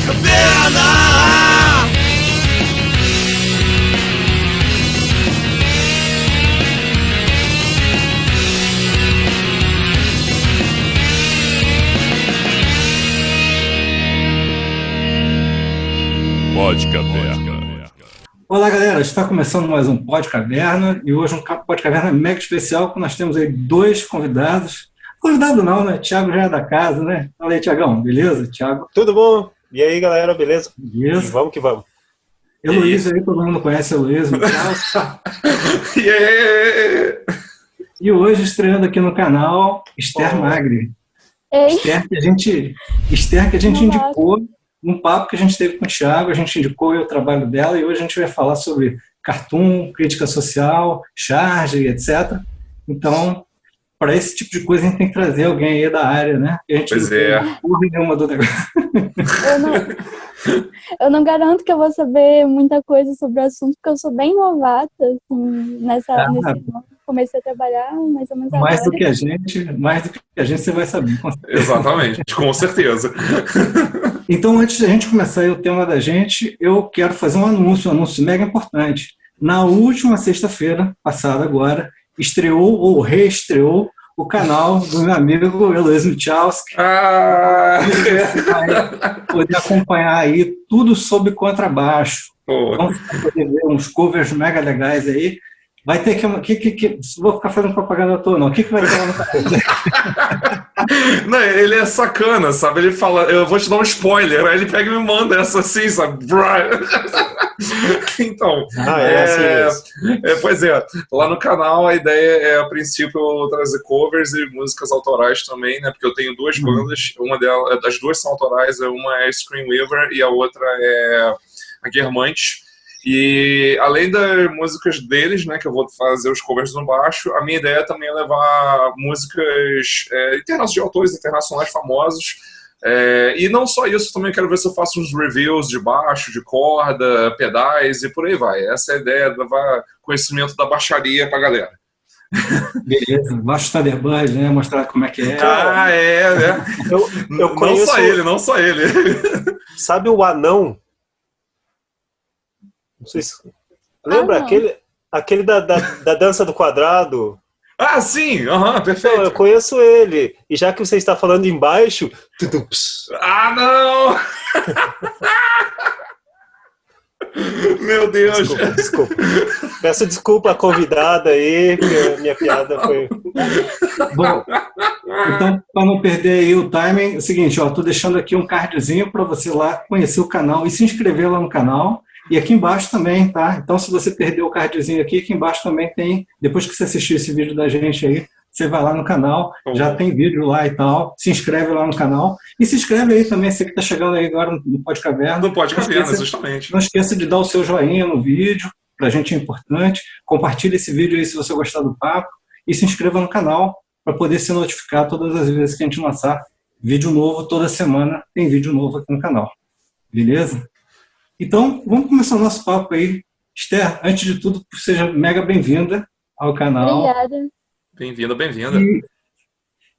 Pode Caverna. Olá, galera. Está começando mais um Pode Caverna e hoje um Pode Caverna mega especial que nós temos aí dois convidados. Convidado não, né? Thiago já é da casa, né? Fala aí, Thiagão. Beleza, Thiago? Tudo bom? E aí, galera, beleza? Beleza. E vamos que vamos. Heloísa aí, todo mundo conhece a Heloísa. Yeah! E hoje estreando aqui no canal, Esther Magri. Ei. Esther que a gente indicou num papo que a gente teve com o Thiago, a gente indicou o trabalho dela e hoje a gente vai falar sobre cartoon, crítica social, charge, etc. Então, para esse tipo de coisa a gente tem que trazer alguém aí da área, né? E a gente Pois não é. tem porra nenhuma do negócio. Eu não garanto que eu vou saber muita coisa sobre o assunto, porque eu sou bem novata, assim, nesse comecei a trabalhar mais ou menos agora. Mais do que a gente você vai saber. Exatamente, com certeza. Então, antes de a gente começar aí o tema da gente, eu quero fazer um anúncio mega importante. Na última sexta-feira, passada agora, estreou ou reestreou o canal do meu amigo Eloísio Michalski. Vai poder acompanhar aí tudo sobre contrabaixo. Então, você vai poder ver uns covers mega legais aí. Vai ter que vou ficar fazendo propaganda à toa, não. O que vai ter lá no canal? Não, ele é sacana, sabe? Ele fala, eu vou te dar um spoiler, aí ele pega e me manda essa assim, sabe? Então, pois é, lá no canal a ideia é, a princípio, eu trazer covers e músicas autorais também, né? Porque eu tenho duas bandas, uma delas, as duas são autorais, uma é Screenweaver e a outra é a Guermantes. E além das músicas deles, né, que eu vou fazer os covers no baixo, a minha ideia também é levar músicas de autores internacionais famosos. E não só isso, também quero ver se eu faço uns reviews de baixo, de corda, pedais e por aí vai. Essa é a ideia, levar conhecimento da baixaria pra galera. Beleza, baixo Thunderbird, né? Mostrar como é que é. né? Eu conheço... Não só ele. Sabe o Anão? Não sei se... Lembra aquele da dança do quadrado? Ah, sim! Perfeito. Então, eu conheço ele. E já que você está falando embaixo... Ah, não! Meu Deus! Desculpa. Peço desculpa à convidada aí, porque a minha piada foi... Bom, então, para não perder aí o timing, é o seguinte, estou deixando aqui um cardzinho para você lá conhecer o canal e se inscrever lá no canal. E aqui embaixo também, tá? Então, se você perdeu o cardzinho aqui embaixo também tem, depois que você assistir esse vídeo da gente aí, você vai lá no canal, já tem vídeo lá e tal, se inscreve lá no canal. E se inscreve aí também, você que está chegando aí agora no Pode Caverna. No Pode Caverna, justamente. Não esqueça de dar o seu joinha no vídeo, pra gente é importante. Compartilhe esse vídeo aí se você gostar do papo. E se inscreva no canal para poder ser notificado todas as vezes que a gente lançar vídeo novo. Toda semana tem vídeo novo aqui no canal. Beleza? Então, vamos começar o nosso papo aí. Esther, antes de tudo, seja mega bem-vinda ao canal. Obrigada. Bem-vinda.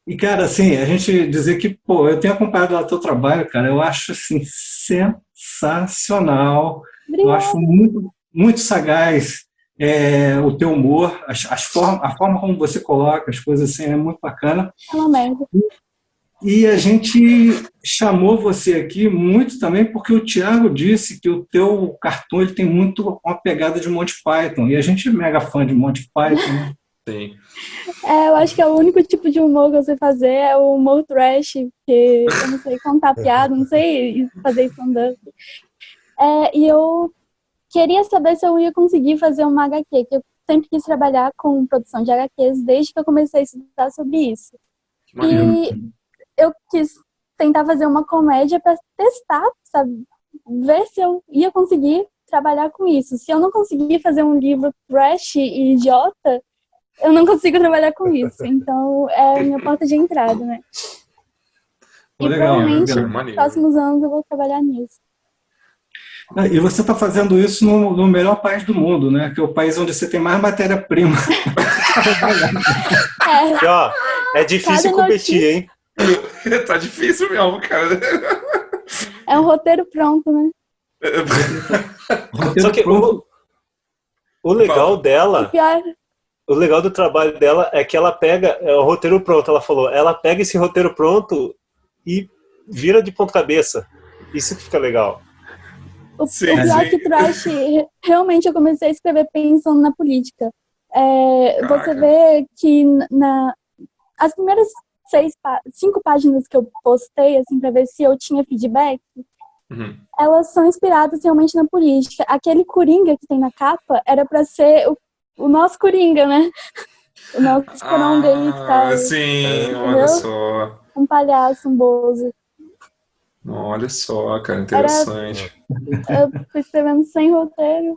E, cara, assim, a gente dizer que, eu tenho acompanhado o teu trabalho, cara, eu acho, assim, sensacional. Obrigada. Eu acho muito, muito sagaz o teu humor, a forma como você coloca as coisas, assim, é muito bacana. É uma merda. E a gente chamou você aqui muito também porque o Thiago disse que o teu cartoon ele tem muito uma pegada de Monty Python. E a gente é mega fã de Monty Python, né? Sim. Eu acho que é o único tipo de humor que eu sei fazer é o humor trash, porque eu não sei contar piada, não sei fazer stand-up. E eu queria saber se eu ia conseguir fazer uma HQ, que eu sempre quis trabalhar com produção de HQs desde que eu comecei a estudar sobre isso. E eu quis tentar fazer uma comédia para testar, sabe? Ver se eu ia conseguir trabalhar com isso. Se eu não conseguir fazer um livro trash e idiota, eu não consigo trabalhar com isso. Então, é a minha porta de entrada, né? E provavelmente, nos próximos anos, eu vou trabalhar nisso. E você está fazendo isso no melhor país do mundo, né? Que é o país onde você tem mais matéria-prima. E, ó, é difícil competir, hein? Tá difícil mesmo, cara. É um roteiro pronto, né? Só que o legal dela, Pior, o legal do trabalho dela é que ela pega o roteiro pronto, ela falou, ela pega esse roteiro pronto e vira de ponta cabeça. Isso que fica legal. o pior é que Trash, realmente eu comecei a escrever pensando na política. Você vê que as primeiras 5 páginas que eu postei, assim, pra ver se eu tinha feedback, elas são inspiradas realmente na política. Aquele Coringa que tem na capa era pra ser o nosso Coringa, né? O nosso Coronga aí que tá... Sim, entendeu? olha só. Um palhaço, um bozo. Olha só, cara, interessante. Eu fui escrevendo sem roteiro.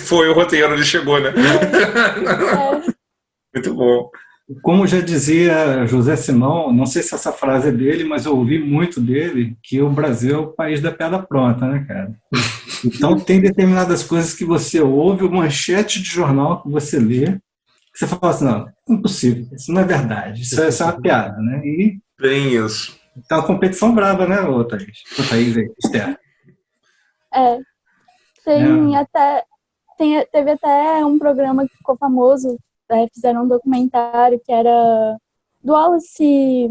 Foi o roteiro, ele chegou, né? Muito bom. Como já dizia José Simão, não sei se essa frase é dele, mas eu ouvi muito dele, que o Brasil é o país da piada pronta, né, cara? Então tem determinadas coisas que você ouve, o manchete de jornal que você lê, que você fala assim, não, impossível, isso não é verdade, isso é uma piada, né? E Bem isso. tá uma competição brava, né, ô Thaís? Ô Thaís aí, Esther. Teve até um programa que ficou famoso, fizeram um documentário que era do Wallace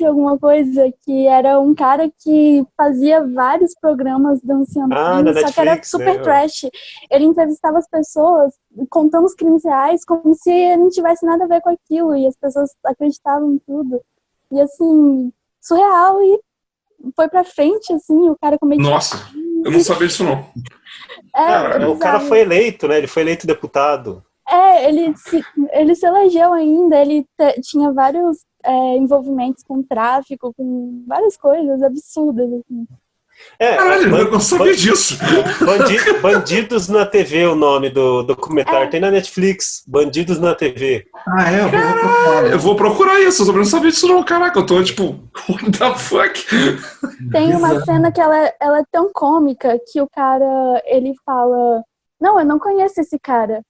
alguma coisa, que era um cara que fazia vários programas dançando crime, só que era super trash. Ele entrevistava as pessoas contando os crimes reais como se não tivesse nada a ver com aquilo, e as pessoas acreditavam em tudo. E assim, surreal, e foi pra frente, assim, o cara cometia... Nossa, eu não sabia disso não. O cara foi eleito, né? Ele foi eleito deputado. Ele se elegeu ainda, ele tinha vários envolvimentos com tráfico, com várias coisas absurdas, assim. Caralho, eu não sabia disso. Bandidos na TV, o nome do documentário. Tem na Netflix, Bandidos na TV. Eu vou procurar isso, eu não sabia disso não, caraca, eu tô tipo, what the fuck? Tem uma cena que ela é tão cômica que o cara, ele fala, não, eu não conheço esse cara.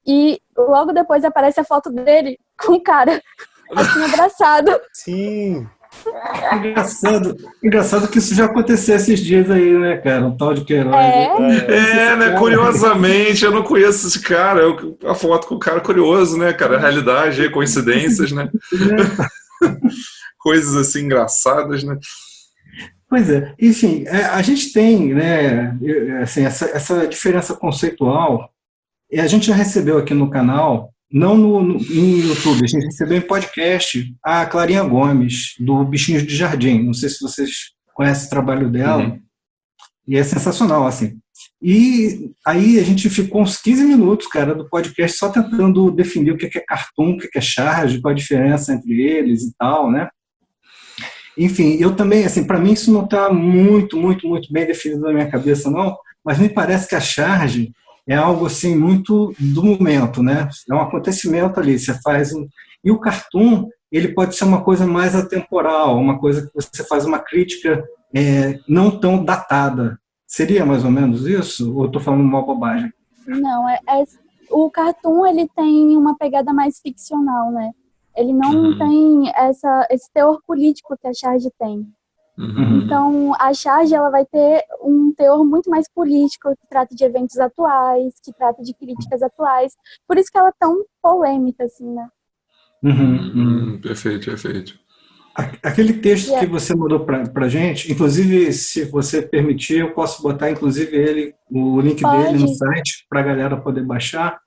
E logo depois aparece a foto dele com o cara, assim, abraçado. Sim. Engraçado que isso já aconteceu esses dias aí, né, cara? Um tal de Queiroz. Né? Curiosamente, eu não conheço esse cara. A foto com o cara curioso, né, cara? A realidade, coincidências, né? Coisas assim engraçadas, né? Pois é. Enfim, a gente tem, né, assim, essa diferença conceitual. E a gente já recebeu aqui no canal, não no YouTube, a gente recebeu em podcast a Clarinha Gomes, do Bichinhos de Jardim. Não sei se vocês conhecem o trabalho dela. E é sensacional, assim. E aí a gente ficou uns 15 minutos, cara, do podcast só tentando definir o que é cartoon, o que é charge, qual a diferença entre eles e tal, né? Enfim, eu também, assim, para mim isso não está muito bem definido na minha cabeça, não, mas me parece que a charge é algo assim muito do momento, né? É um acontecimento ali, você faz E o cartoon, ele pode ser uma coisa mais atemporal, uma coisa que você faz uma crítica não tão datada. Seria mais ou menos isso? Ou estou falando uma bobagem? Não, o cartoon, ele tem uma pegada mais ficcional, né? Ele não tem esse teor político que a charge tem. Então, a charge, ela vai ter um teor muito mais político, que trata de eventos atuais, que trata de críticas atuais. Por isso que ela é tão polêmica, assim, né? Perfeito. Aquele texto que você mandou pra gente, inclusive, se você permitir, eu posso botar, inclusive, o link dele no site para a galera poder baixar.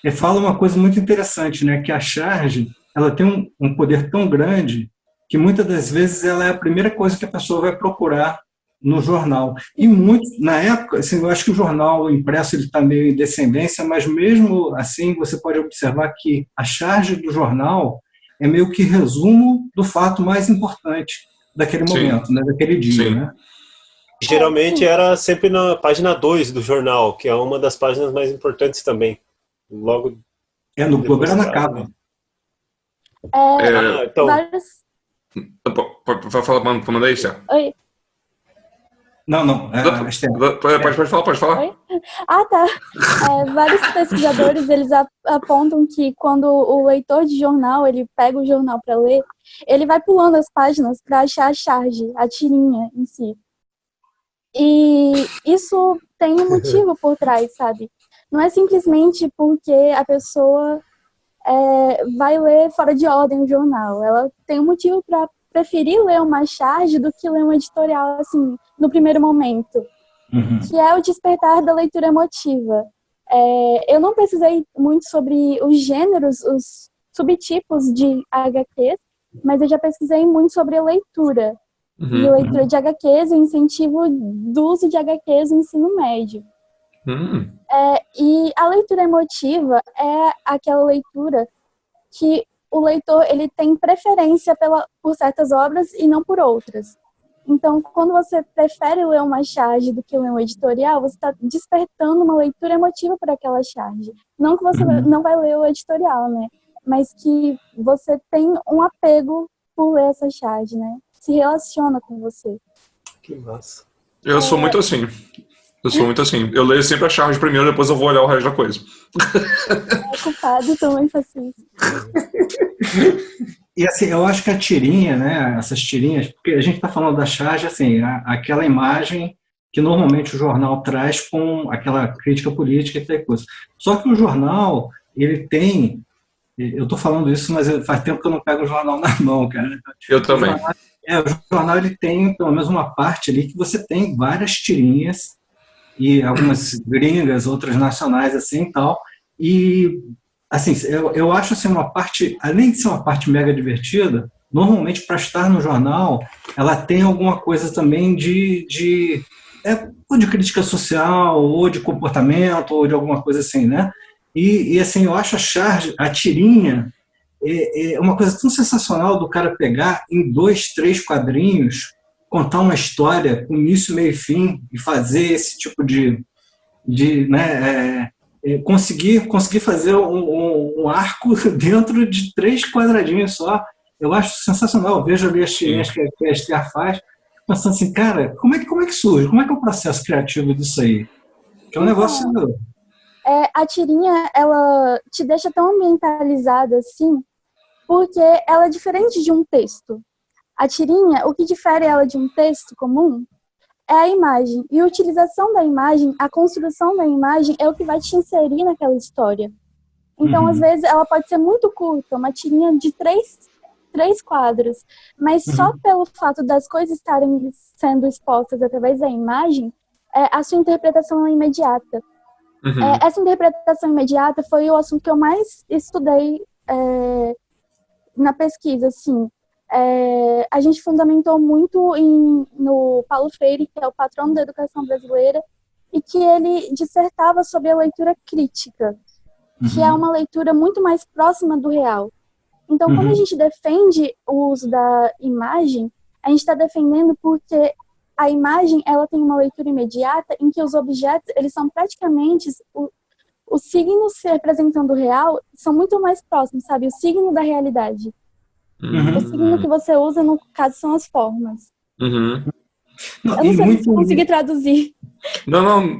Ele fala uma coisa muito interessante, né? Que a charge, ela tem um poder tão grande que muitas das vezes ela é a primeira coisa que a pessoa vai procurar no jornal. E na época, assim, eu acho que o jornal impresso está meio em descendência, mas mesmo assim você pode observar que a charge do jornal é meio que resumo do fato mais importante daquele momento, né, daquele dia. Né? Geralmente era sempre na página 2 do jornal, que é uma das páginas mais importantes também. Logo no Globo era na capa. Então... Vai falar, mandar aí, Xé? Oi. Não, Esther. Pode falar. Oi? Ah, tá. Vários pesquisadores, eles apontam que quando o leitor de jornal, ele pega o jornal para ler, ele vai pulando as páginas para achar a charge, a tirinha em si. E isso tem um motivo por trás, sabe? Não é simplesmente porque a pessoa vai ler fora de ordem o jornal. Ela tem um motivo para preferir ler uma charge do que ler um editorial, assim, no primeiro momento, que é o despertar da leitura emotiva. Eu não pesquisei muito sobre os gêneros, os subtipos de HQs, mas eu já pesquisei muito sobre a leitura. E a leitura de HQs, o incentivo do uso de HQs no ensino médio. E a leitura emotiva é aquela leitura que o leitor ele tem preferência por certas obras e não por outras. Então, quando você prefere ler uma charge do que ler um editorial, você está despertando uma leitura emotiva por aquela charge. Não que você não vai ler o editorial, né? Mas que você tem um apego por ler essa charge, né? Se relaciona com você. Que massa. Eu sou muito assim. Eu leio sempre a charge primeiro, depois eu vou olhar o resto da coisa. Culpado, também faço isso. E assim, eu acho que a tirinha, né, essas tirinhas, porque a gente está falando da charge, assim, aquela imagem que normalmente o jornal traz com aquela crítica política e tal coisa. Só que o jornal, ele tem, eu estou falando isso, mas faz tempo que eu não pego o jornal na mão, cara. Eu também. O jornal ele tem pelo menos uma parte ali que você tem várias tirinhas, e algumas gringas, outras nacionais, assim e tal, e assim, eu acho assim, uma parte, além de ser uma parte mega divertida, normalmente para estar no jornal, ela tem alguma coisa também ou de crítica social, ou de comportamento, ou de alguma coisa assim, né? E assim, eu acho a tirinha, é uma coisa tão sensacional do cara pegar em 2, 3 quadrinhos, contar uma história com início, meio e fim, e fazer esse tipo né, conseguir fazer um arco dentro de 3 quadradinhos só. Eu acho sensacional. Eu vejo ali as tirinhas que a Esther faz, pensando assim, cara, como é que surge? Como é que é o processo criativo disso aí? Que é um negócio... A tirinha, ela te deixa tão ambientalizada assim, porque ela é diferente de um texto. A tirinha, o que difere ela de um texto comum é a imagem. E a utilização da imagem, a construção da imagem é o que vai te inserir naquela história. Então, às vezes, ela pode ser muito curta, uma tirinha de 3 quadros, mas só pelo fato das coisas estarem sendo expostas através da imagem, a sua interpretação é imediata. Essa interpretação imediata foi o assunto que eu mais estudei na pesquisa, assim. A gente fundamentou muito no Paulo Freire, que é o patrono da educação brasileira, e que ele dissertava sobre a leitura crítica, que é uma leitura muito mais próxima do real. Então, quando a gente defende o uso da imagem, a gente está defendendo porque a imagem ela tem uma leitura imediata em que os objetos eles são praticamente os signos representando o real são muito mais próximos, sabe? O signo da realidade. O signo que você usa, no caso, são as formas. Não, eu não sei se eu consegui traduzir. Não.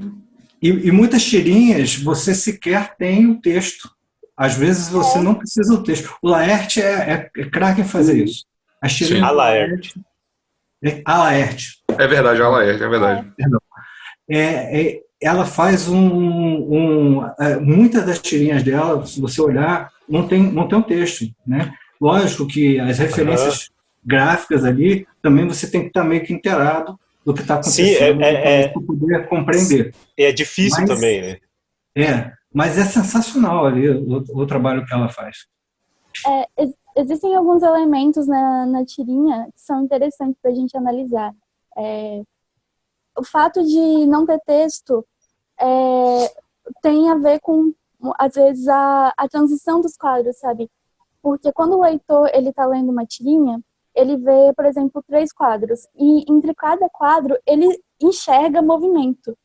E muitas tirinhas, você sequer tem o texto. Às vezes você não precisa do texto. O Laerte é craque em fazer isso. As tirinhas A Laerte. A Laerte. É verdade, a Laerte, é verdade. Perdão. Ela faz muitas das tirinhas dela, se você olhar, não tem um texto, né? Lógico que as referências gráficas ali, também você tem que estar meio que inteirado do que está acontecendo para poder compreender. É difícil também, né? Mas é sensacional ali o trabalho que ela faz. Existem alguns elementos na tirinha que são interessantes para a gente analisar. O fato de não ter texto tem a ver com, às vezes, a transição dos quadros, sabe? Porque quando o leitor está lendo uma tirinha, ele vê, por exemplo, 3 quadros. E entre cada quadro, ele enxerga movimento.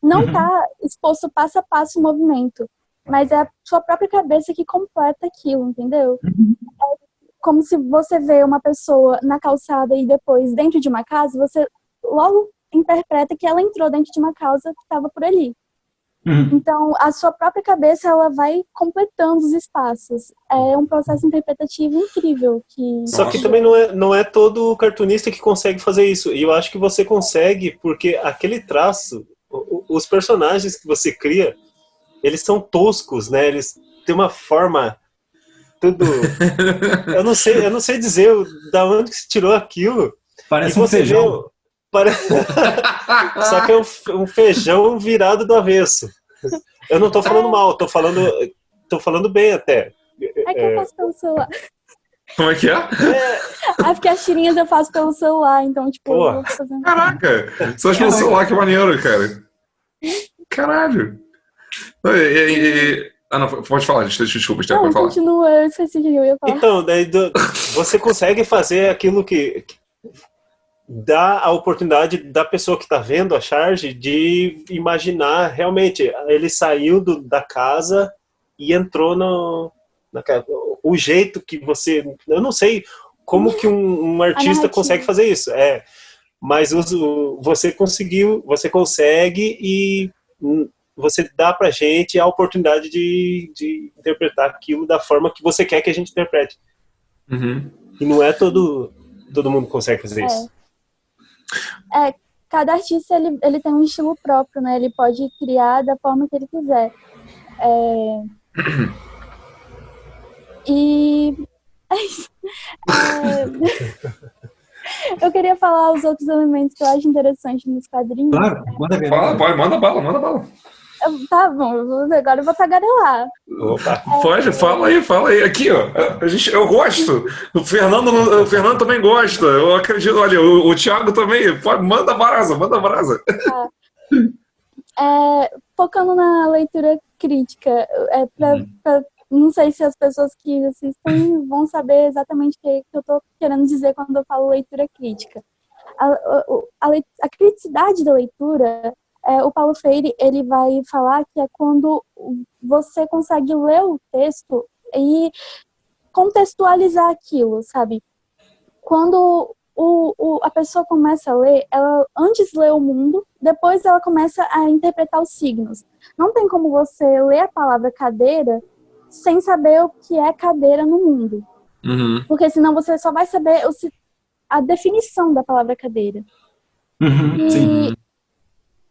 Não está exposto passo a passo o movimento, mas é a sua própria cabeça que completa aquilo, entendeu? É como se você vê uma pessoa na calçada e depois dentro de uma casa, você logo interpreta que ela entrou dentro de uma causa que estava por ali. Uhum. Então, a sua própria cabeça, ela vai completando os espaços. É um processo interpretativo incrível. Só que também não é todo cartunista que consegue fazer isso. E eu acho que você consegue, porque aquele traço, os personagens que você cria, eles são toscos, né? Eles têm uma forma tudo... eu não sei dizer da onde que se tirou aquilo. Parece e um você feijão. Só que é um feijão virado do avesso. Eu não tô falando mal, tô falando bem até. É que eu faço pelo celular. Como é que é? É porque as tirinhas eu faço pelo celular, então, tipo, Pô. eu vou fazendo. Caraca! Só pelo celular, que maneiro, cara. Caralho! Não, pode falar, desculpa, Esther, Não, pode falar. continua, eu esqueci que eu ia falar. Então, daí você consegue fazer aquilo que dá a oportunidade da pessoa que está vendo a charge de imaginar realmente. Ele saiu da casa e entrou o jeito que você... Eu não sei como que um artista consegue fazer isso. Mas você consegue e você dá pra gente a oportunidade de interpretar aquilo da forma que você quer que a gente interprete. Uhum. E não é todo mundo consegue fazer isso. Cada artista, ele tem um estilo próprio, né? Ele pode criar da forma que ele quiser. E... eu queria falar os outros elementos que eu acho interessantes nos quadrinhos. Claro, manda ver. Manda bala. Tá bom, agora eu vou tagarelar. Opa. Pode, fala aí. Aqui, ó. Eu gosto. O Fernando também gosta. Eu acredito. Olha, o Thiago também. Manda brasa. Focando na leitura crítica, não sei se as pessoas que assistem vão saber exatamente o que eu estou querendo dizer quando eu falo leitura crítica. A criticidade da leitura, o Paulo Freire, ele vai falar que é quando você consegue ler o texto e contextualizar aquilo, sabe? Quando a pessoa começa a ler, ela antes lê o mundo, depois ela começa a interpretar os signos. Não tem como você ler a palavra cadeira sem saber o que é cadeira no mundo. Uhum. Porque senão você só vai saber a definição da palavra cadeira. Uhum, sim.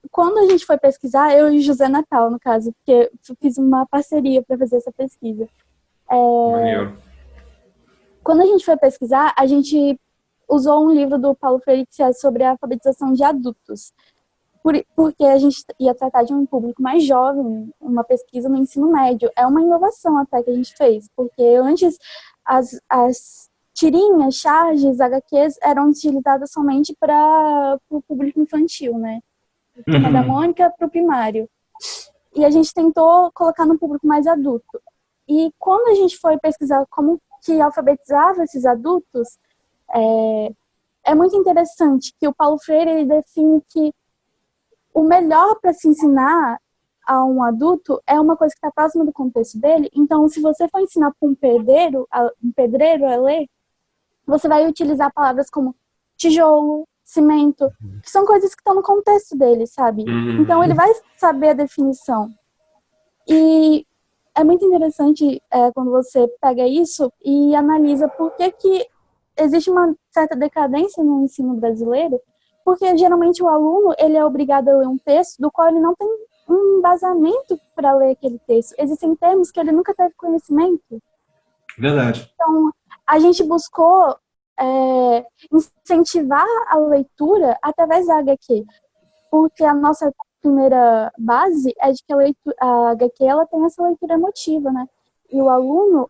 Quando a gente foi pesquisar, eu e José Natal, no caso, porque eu fiz uma parceria para fazer essa pesquisa. Maneiro. Quando a gente foi pesquisar, a gente usou um livro do Paulo Freire que é sobre a alfabetização de adultos. Porque a gente ia tratar de um público mais jovem, uma pesquisa no ensino médio. É uma inovação até que a gente fez, porque antes as tirinhas, charges, HQs eram utilizadas somente para o público infantil, né? Turma da Mônica para o primário. E a gente tentou colocar no público mais adulto. E quando a gente foi pesquisar como que alfabetizava esses adultos, é muito interessante que o Paulo Freire ele define que o melhor para se ensinar a um adulto é uma coisa que está próxima do contexto dele. Então, se você for ensinar para um pedreiro a ler, você vai utilizar palavras como tijolo, cimento, que são coisas que estão no contexto dele, sabe? Então, ele vai saber a definição. E é muito interessante quando você pega isso e analisa por que existe uma certa decadência no ensino brasileiro, porque geralmente o aluno ele é obrigado a ler um texto do qual ele não tem um embasamento para ler aquele texto. Existem termos que ele nunca teve conhecimento. Verdade. Então, a gente buscou incentivar a leitura através da HQ, porque a nossa primeira base é de que a HQ ela tem essa leitura emotiva, né? E o aluno,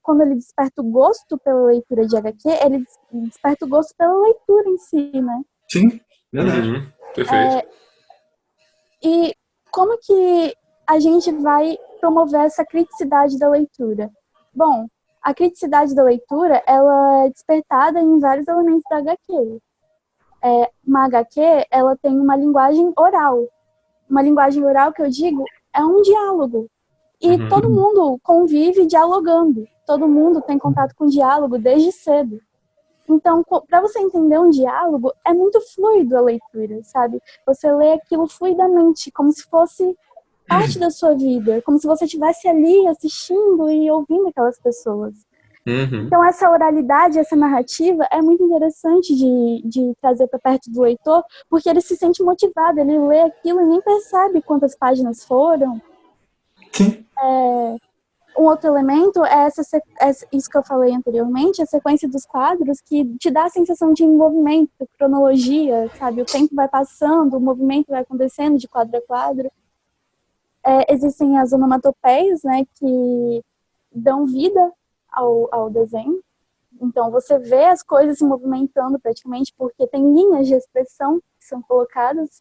quando ele desperta o gosto pela leitura de HQ, ele desperta o gosto pela leitura em si, né? Sim, verdade. Perfeito. E como que a gente vai promover essa criticidade da leitura? Bom, a criticidade da leitura, ela é despertada em vários elementos da HQ. Uma HQ, ela tem uma linguagem oral. Uma linguagem oral, que eu digo, é um diálogo. E todo mundo convive dialogando. Todo mundo tem contato com diálogo desde cedo. Então, para você entender um diálogo, é muito fluido a leitura, sabe? Você lê aquilo fluidamente, como se fosse parte da sua vida, como se você estivesse ali assistindo e ouvindo aquelas pessoas. Então, essa oralidade, essa narrativa é muito interessante de trazer para perto do leitor, porque ele se sente motivado, ele lê aquilo e nem percebe quantas páginas foram. Sim. Um outro elemento é isso que eu falei anteriormente, a sequência dos quadros, que te dá a sensação de movimento, cronologia, sabe? O tempo vai passando, o movimento vai acontecendo de quadro a quadro. Existem as onomatopeias, né, que dão vida ao desenho. Então, você vê as coisas se movimentando praticamente, porque tem linhas de expressão que são colocadas.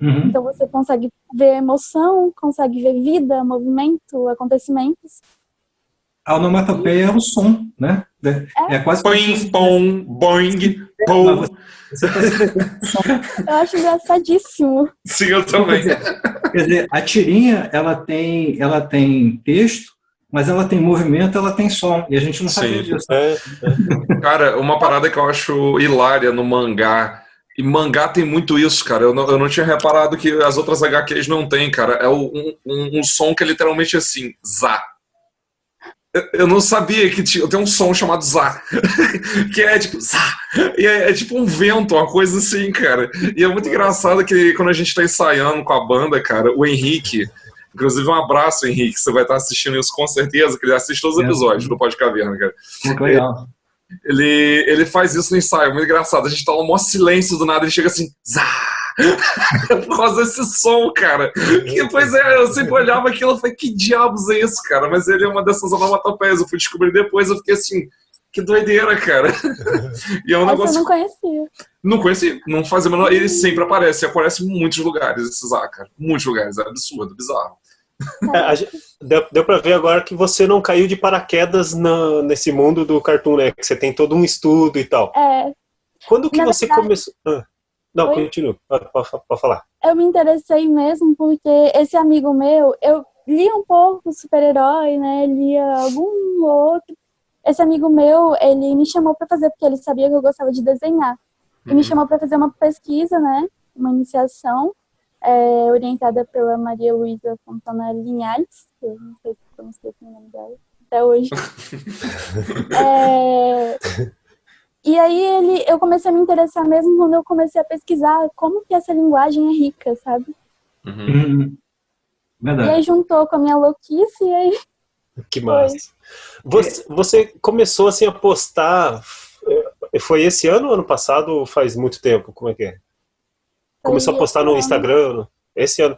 Então, você consegue ver emoção, consegue ver vida, movimento, acontecimentos. A onomatopeia é o som, né? É quase Boing, bom, boing, bom. Eu acho engraçadíssimo. Sim, eu também. Quer dizer, a tirinha, ela tem texto, mas ela tem movimento, ela tem som. E a gente não sabia disso. Cara, uma parada que eu acho hilária no mangá, e mangá tem muito isso, cara. Eu não tinha reparado que as outras HQs não tem, cara. É um som que é literalmente assim, zá. Eu não sabia que tem um som chamado zá, que é tipo zá, e é tipo um vento, uma coisa assim, cara. E é muito engraçado que quando a gente tá ensaiando com a banda, cara, o Henrique, inclusive um abraço, Henrique, você vai estar assistindo isso com certeza, que ele assiste todos os episódios do Podcaverna, cara. Muito legal. Ele faz isso no ensaio, muito engraçado. A gente tá no maior silêncio, do nada ele chega assim, zá! Por causa desse som, cara. Que, pois eu sempre olhava aquilo e falei, que diabos é isso, cara? Mas ele é uma dessas onomatopeias. Eu fui descobrir depois, eu fiquei assim, que doideira, cara. E é um negócio. Eu não conhecia. Não conheci, não fazia menor. Ele sempre aparece em muitos lugares, esse Zá, cara. Muitos lugares, é absurdo, bizarro. Deu pra ver agora que você não caiu de paraquedas nesse mundo do cartoon, né? Que você tem todo um estudo e tal. Quando que você começou... Não, continua, pode falar. Eu me interessei mesmo porque esse amigo meu, eu lia um pouco super-herói, né? Lia algum outro. Esse amigo meu, ele me chamou pra fazer, porque ele sabia que eu gostava de desenhar. E me chamou pra fazer uma pesquisa, né? Uma iniciação. Orientada pela Maria Luísa Fontana Linhares, que eu não sei se pronunciei o nome dela até hoje. E aí eu comecei a me interessar mesmo quando eu comecei a pesquisar como que essa linguagem é rica, sabe? Verdade. E aí juntou com a minha louquice e aí... Que massa. Você começou assim a postar... Foi esse ano ou ano passado ou faz muito tempo? Como é que é? Começou a postar no Instagram esse ano?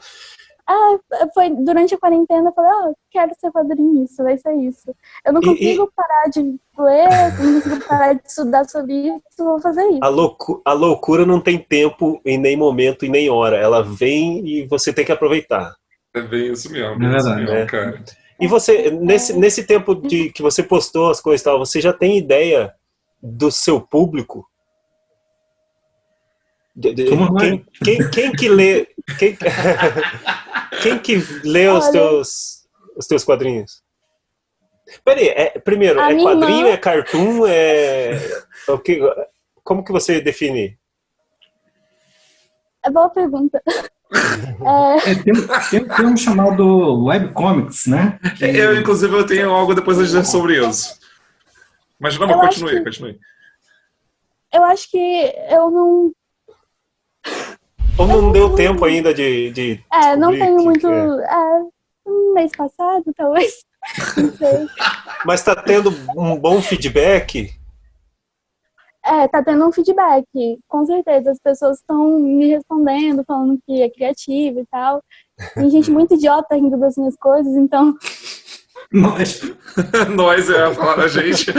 Foi durante a quarentena, eu falei, quero ser quadrinista, vai ser isso. Eu não consigo parar de ler, não consigo parar de estudar sobre isso, vou fazer isso. A loucura não tem tempo e nem momento e nem hora. Ela vem e você tem que aproveitar. É bem isso mesmo, cara. E você, nesse tempo que você postou as coisas e tal, você já tem ideia do seu público? Quem que lê quem que lê os teus quadrinhos? Peraí, primeiro, é quadrinho, é cartoon, como que você É boa pergunta. Tem um chamado webcomics, né? Inclusive, eu tenho algo depois a dizer sobre isso. Mas não, continue. Eu acho que eu não... Ou não deu tempo ainda de não tenho muito... no mês passado, talvez. Não sei. Mas tá tendo um bom feedback? Tá tendo um feedback. Com certeza. As pessoas estão me respondendo, falando que é criativo e tal. Tem gente muito idiota rindo das minhas coisas, então... Nós falar a gente.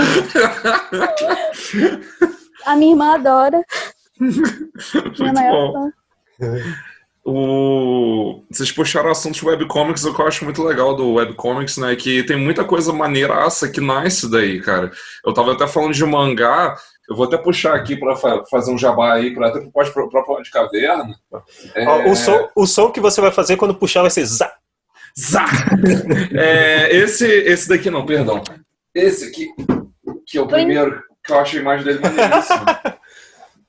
A minha irmã adora. Muito bom. Vocês puxaram assuntos de webcomics, o que eu acho muito legal do webcomics, né, que tem muita coisa maneiraça que nasce daí, cara. Eu tava até falando de mangá, eu vou até puxar aqui pra fazer um jabá aí, até pro Podcaverna. O som que você vai fazer quando puxar vai ser zá. Zá! Esse daqui não, perdão. Esse aqui, que é o primeiro... que eu acho a imagem dele maneiríssima.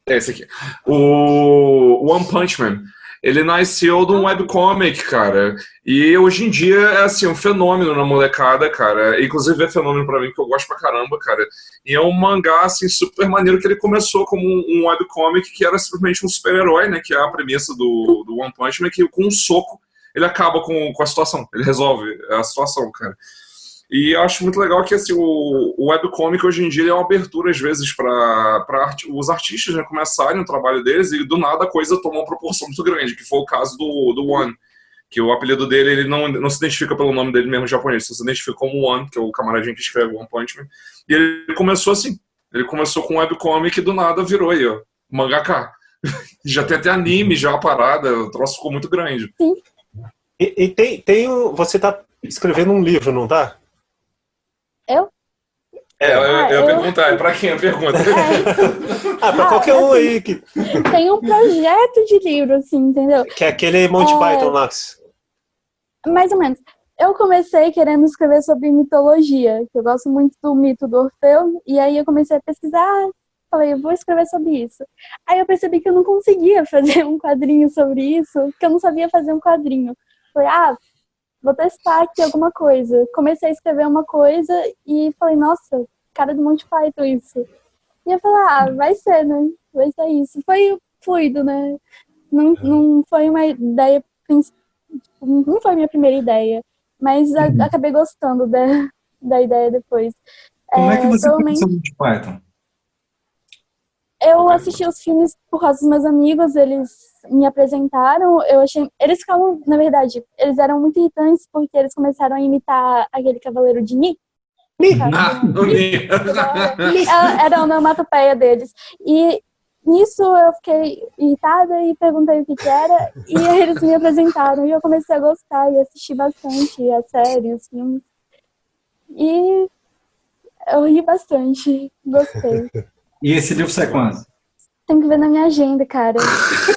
É esse aqui. O One Punch Man. Ele nasceu de um webcomic, cara. E hoje em dia é assim, um fenômeno na molecada, cara. Inclusive é fenômeno pra mim, porque eu gosto pra caramba, cara. E é um mangá, assim, super maneiro, que ele começou como um webcomic que era simplesmente um super-herói, né? Que é a premissa do One Punch Man, que com um soco ele acaba com a situação. Ele resolve a situação, cara. E eu acho muito legal que assim, o webcomic hoje em dia é uma abertura, às vezes, para os artistas, né, começarem o trabalho deles e do nada a coisa toma uma proporção muito grande, que foi o caso do One, que o apelido dele ele não se identifica pelo nome dele mesmo em japonês, ele se identifica como One, que é o camaradinho que escreve One Punch Man. E ele começou assim, ele começou com webcomic e do nada virou aí, ó, mangaka. Já tem até anime, já a parada, o troço ficou muito grande. Sim. Você tá escrevendo um livro, não tá? Eu? Eu ia perguntar, pra quem a pergunta? Pra qualquer um aí. Que... Tem um projeto de livro, assim, entendeu? Que é aquele Monty Python lá. Mais ou menos. Eu comecei querendo escrever sobre mitologia, que eu gosto muito do mito do Orfeu, e aí eu comecei a pesquisar, falei, eu vou escrever sobre isso. Aí eu percebi que eu não conseguia fazer um quadrinho sobre isso, porque eu não sabia fazer um quadrinho. Falei, vou testar aqui alguma coisa. Comecei a escrever uma coisa e falei, nossa, cara do Monty Python isso. E eu falei, vai ser, né? Vai ser isso. Foi fluido, né? Não foi uma ideia, não foi minha primeira ideia, mas acabei gostando da ideia depois. Como é que você conheceu o Monty Python? Eu assisti os filmes por causa dos meus amigos, eles me apresentaram, eles ficavam, na verdade, eles eram muito irritantes porque eles começaram a imitar aquele Cavaleiro de Ni. Era a onomatopeia deles. E nisso eu fiquei irritada e perguntei o que era, e eles me apresentaram, e eu comecei a gostar, e assisti bastante a série, os filmes. E eu ri bastante, gostei. E esse livro sai quando? Tem que ver na minha agenda, cara.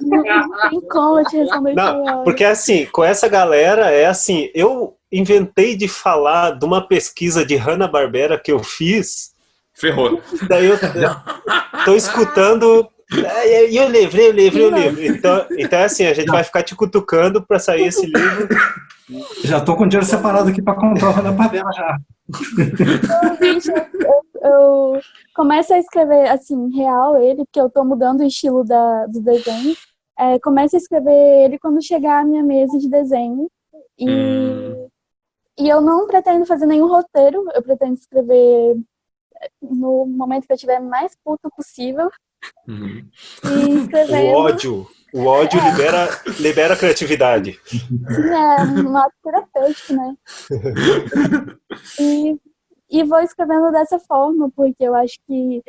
Não tem como eu te responder isso agora. Porque assim, com essa galera, eu inventei de falar de uma pesquisa de Hanna-Barbera que eu fiz. Ferrou. Daí eu tô escutando. E eu livrei. Então assim, a gente vai ficar te cutucando pra sair esse livro. Já tô com dinheiro separado aqui pra comprar o Hanna-Barbera já. Então, gente, eu começo a escrever, assim, real ele, porque eu tô mudando o estilo dos desenhos. Começo a escrever ele quando chegar a minha mesa de desenho. E eu não pretendo fazer nenhum roteiro, eu pretendo escrever no momento que eu estiver mais puto possível. E escrevendo... O ódio libera a criatividade. Sim, um ato terapêutico, né? E vou escrevendo dessa forma, porque eu acho que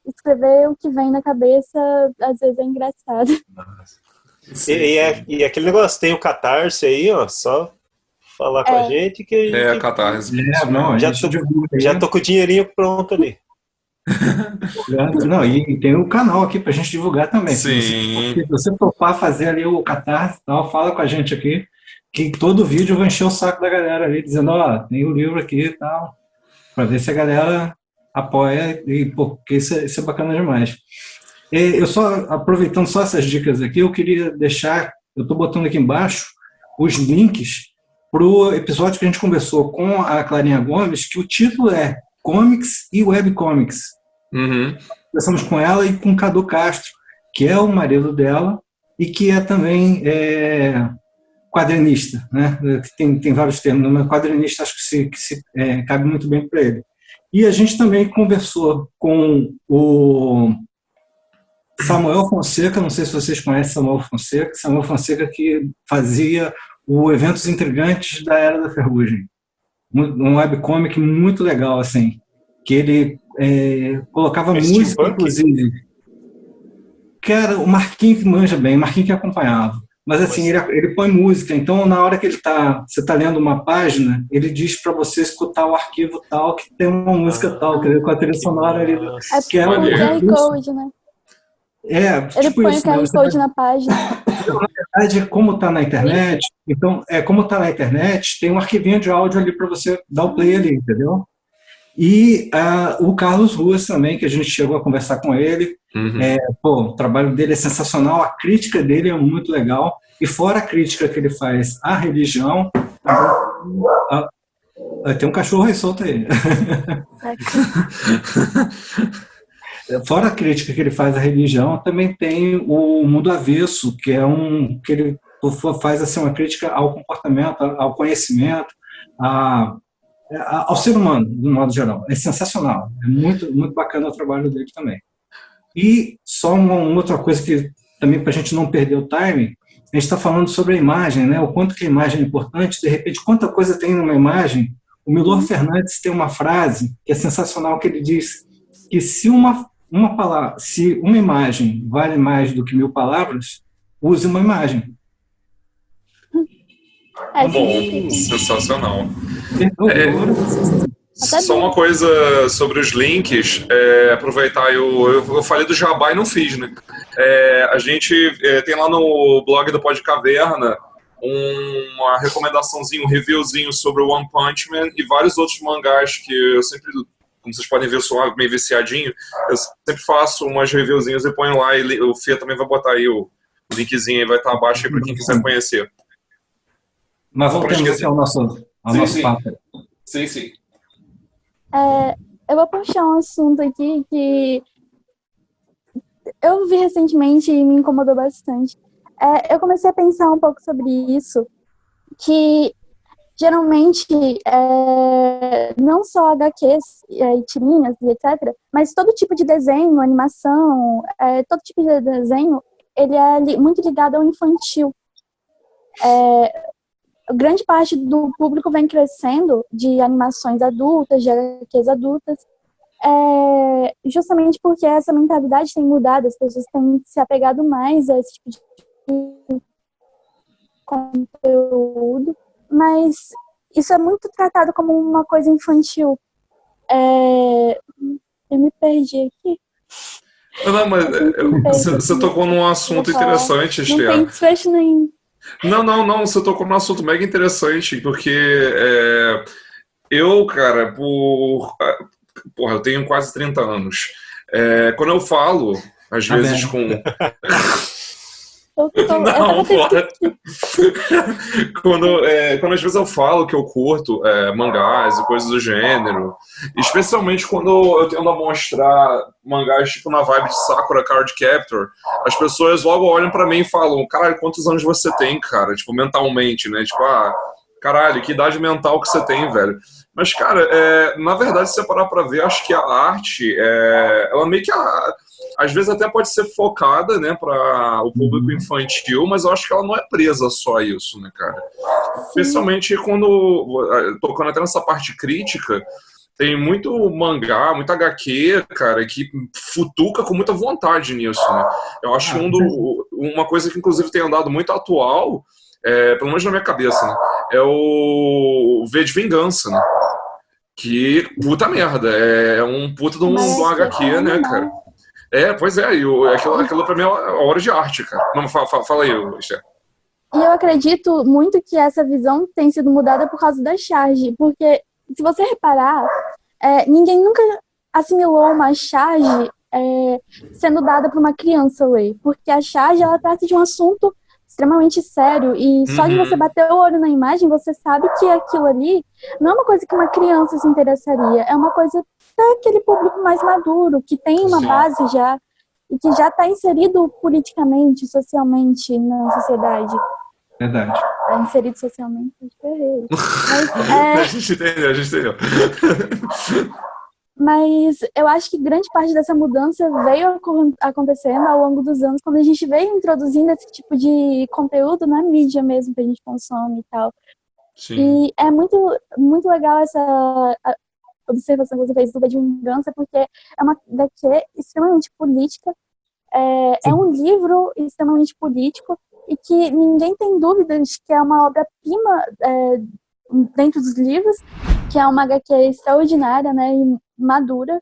escrever o que vem na cabeça às vezes é engraçado. E aquele negócio, tem o Catarse aí, ó, só falar com a gente que... a Catarse. Já tô com o dinheirinho pronto ali. Não, e tem o canal aqui pra gente divulgar também. Sim. Se você topar fazer ali o Catarse, então, fala com a gente aqui, que todo vídeo eu vou encher o saco da galera ali, dizendo, tem o livro aqui e tal, pra ver se a galera apoia, porque isso é bacana demais. Eu só, aproveitando só essas dicas aqui, eu queria deixar, eu tô botando aqui embaixo, os links pro episódio que a gente conversou com a Clarinha Gomes, que o título é Comics e Webcomics. Conversamos com ela e com o Cadu Castro, que é o marido dela e que é também quadrinista, né? Tem vários termos, mas quadrinista acho que cabe muito bem para ele. E a gente também conversou com o Samuel Fonseca, não sei se vocês conhecem Samuel Fonseca que fazia o Eventos Intrigantes da Era da Ferrugem. Um webcomic muito legal, assim, que ele colocava música, inclusive. Cara, o Marquinhos que manja bem, o Marquinhos que acompanhava. Mas assim, ele põe música, então na hora que você está lendo uma página, ele diz para você escutar o arquivo tal, que tem uma música tal, com a trilha sonora ali. Que é o QR Code, né? Ele põe o QR Code na página. Na verdade, como está na internet, como está na internet, tem um arquivinho de áudio ali para você dar o play ali, entendeu? E o Carlos Ruas também, que a gente chegou a conversar com ele. Uhum. O trabalho dele é sensacional, a crítica dele é muito legal. E fora a crítica que ele faz à religião, tem um cachorro aí, solta ele. Fora a crítica que ele faz à religião, também tem o Mundo Avesso, que é que ele faz assim, uma crítica ao comportamento, ao conhecimento, ao ser humano, de um modo geral. É sensacional, é muito, muito bacana o trabalho dele também. E só uma outra coisa que também para a gente não perder o timing, a gente está falando sobre a imagem, né? O quanto que a imagem é importante, de repente, quanta coisa tem numa imagem. O Milor Fernandes tem uma frase que é sensacional, que ele diz que se uma imagem vale mais do que 1000 palavras, use uma imagem. Bom, sensacional. Só uma coisa sobre os links, aproveitar, eu falei do Jabá e não fiz, né? A gente tem lá no blog do Pod Caverna uma recomendaçãozinha, um reviewzinho sobre o One Punch Man e vários outros mangás que eu sempre, como vocês podem ver, eu sou meio viciadinho, eu sempre faço umas reviewzinhas e ponho lá, e o Fê também vai botar aí o linkzinho aí, vai estar abaixo aí para quem quiser conhecer. Mas voltemos aqui ao nosso papo. Sim. Eu vou puxar um assunto aqui que eu vi recentemente e me incomodou bastante. Eu comecei a pensar um pouco sobre isso, que geralmente não só HQs e tirinhas e etc., mas todo tipo de desenho, animação, todo tipo de desenho, ele é muito ligado ao infantil. Grande parte do público vem crescendo de animações adultas, de HQs adultas, justamente porque essa mentalidade tem mudado, as pessoas têm se apegado mais a esse tipo de conteúdo, mas isso é muito tratado como uma coisa infantil. Eu me perdi aqui. Não, mas você tocou num assunto interessante, Esther. Não tem desfecho nenhum. Não, você tocou num assunto mega interessante, porque eu, cara, eu tenho quase 30 anos. Quando eu falo, às vezes com... Não, fora. Quando às vezes eu falo que eu curto mangás e coisas do gênero, especialmente quando eu tento mostrar mangás tipo na vibe de Sakura Card Captor, as pessoas logo olham pra mim e falam: caralho, quantos anos você tem, cara? Tipo, mentalmente, né? Tipo, caralho, que idade mental que você tem, velho. Mas, cara, na verdade, se você parar pra ver, acho que a arte, ela meio que... às vezes até pode ser focada, né, para o público infantil, mas eu acho que ela não é presa só a isso, né, cara? Especialmente quando, tocando até nessa parte crítica, tem muito mangá, muito HQ, cara, que futuca com muita vontade nisso, né? Eu acho uma coisa que inclusive tem andado muito atual, pelo menos na minha cabeça, né, é o V de Vingança, né? Que puta merda, é um puta de um HQ, né, cara? Pois é, aquilo pra mim é uma obra de arte, cara. Não, fala aí, Esther. E eu acredito muito que essa visão tem sido mudada por causa da charge, porque se você reparar, ninguém nunca assimilou uma charge sendo dada para uma criança ler, porque a charge, ela trata de um assunto extremamente sério, e só de você bater o olho na imagem, você sabe que aquilo ali não é uma coisa que uma criança se interessaria, é uma coisa daquele público mais maduro, que tem uma base já, e que já está inserido politicamente, socialmente na sociedade. Verdade. Inserido socialmente, mas, a gente entendeu. Mas eu acho que grande parte dessa mudança veio acontecendo ao longo dos anos, quando a gente veio introduzindo esse tipo de conteúdo na mídia mesmo, que a gente consome e tal. Sim. E é muito, muito legal essa observação que você fez do V de Vingança, porque é uma HQ extremamente política, é um livro extremamente político, e que ninguém tem dúvidas que é uma obra-prima dentro dos livros, que é uma HQ extraordinária, né, e madura.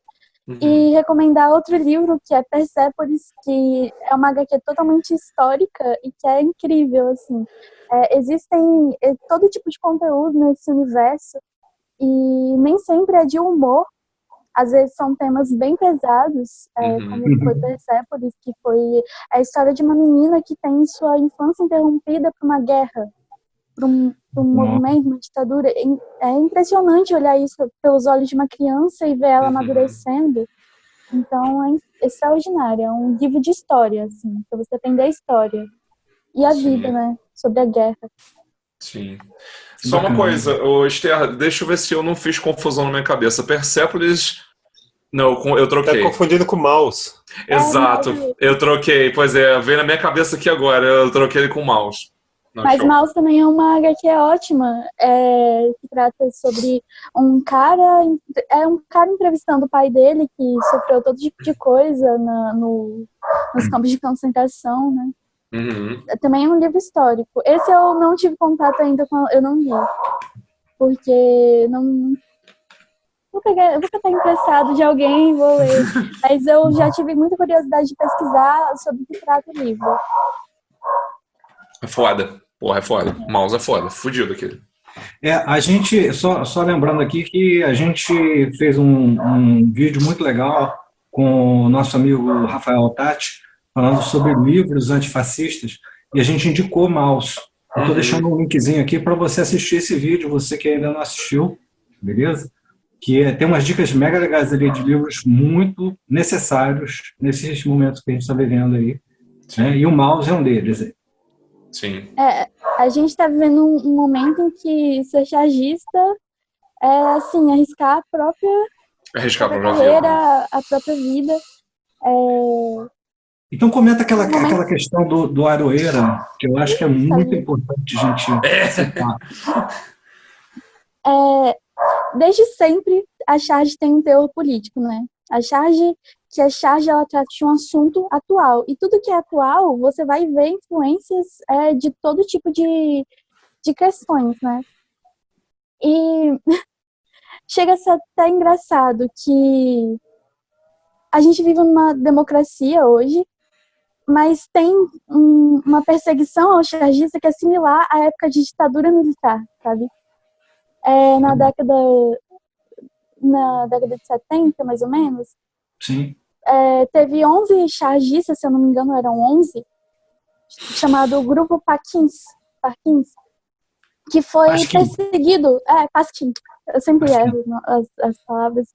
E recomendar outro livro, que é Persepolis, que é uma HQ totalmente histórica e que é incrível, assim. Existem todo tipo de conteúdo nesse universo, e nem sempre é de humor, às vezes são temas bem pesados, como foi Persépolis, que foi a história de uma menina que tem sua infância interrompida por uma guerra, por um movimento, uma ditadura. É impressionante olhar isso pelos olhos de uma criança e ver ela amadurecendo. Então, é extraordinário. É um livro de história, assim, para você aprender a história. E a vida, né? Sobre a guerra. Sim. Só uma coisa, Esther, deixa eu ver se eu não fiz confusão na minha cabeça. Persépolis... Não, eu troquei. Tá confundindo com Mouse. Exato, eu troquei. Pois é, veio na minha cabeça aqui agora. Eu troquei ele com Mouse. Não, mas Mouse também é uma HQ ótima, que trata sobre um cara entrevistando o pai dele, que sofreu todo tipo de coisa nos campos de concentração, né? Também é um livro histórico. Esse eu não tive contato ainda eu não li, porque não... Eu vou pegar emprestado de alguém e vou ler. Mas eu já tive muita curiosidade de pesquisar sobre o que trata o livro. É foda. Porra, é foda. Mouse é foda. Fudido aquele. A gente, só lembrando aqui que a gente fez um vídeo muito legal com o nosso amigo Rafael Tati, falando sobre livros antifascistas, e a gente indicou Mouse. Eu estou deixando um linkzinho aqui para você assistir esse vídeo, você que ainda não assistiu, beleza? Que tem umas dicas mega legais ali de livros muito necessários nesses momentos que a gente está vivendo aí. Né? E o Mouse é um deles aí. Sim. A gente está vivendo um momento em que ser chargista é, assim, arriscar a própria carreira, a própria vida. Então comenta aquela questão do Aroeira, que eu acho que é muito importante a gente citar. Desde sempre, a charge tem um teor político, né? A charge ela trata de um assunto atual. E tudo que é atual, você vai ver influências de todo tipo de questões, né? E chega a ser até engraçado que a gente vive numa democracia hoje, mas tem uma perseguição ao chargista que é similar à época de ditadura militar, sabe? Na década de 70, mais ou menos. Sim. Teve 11 chargistas, se eu não me engano, eram 11, chamado Grupo Parquins, que foi perseguido. Pasquim. Eu sempre erro as palavras.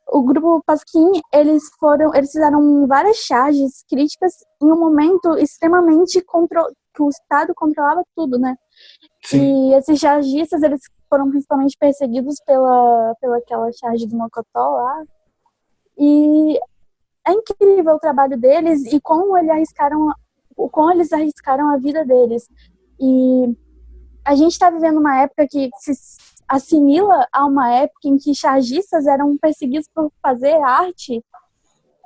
O Grupo Pasquim, eles fizeram várias charges críticas em um momento extremamente que o Estado controlava tudo, né? Sim. E esses chargistas, eles foram principalmente perseguidos pela aquela charge do Mocotó lá. E é incrível o trabalho deles e como eles arriscaram a vida deles. E a gente está vivendo uma época que se assimila a uma época em que chargistas eram perseguidos por fazer arte.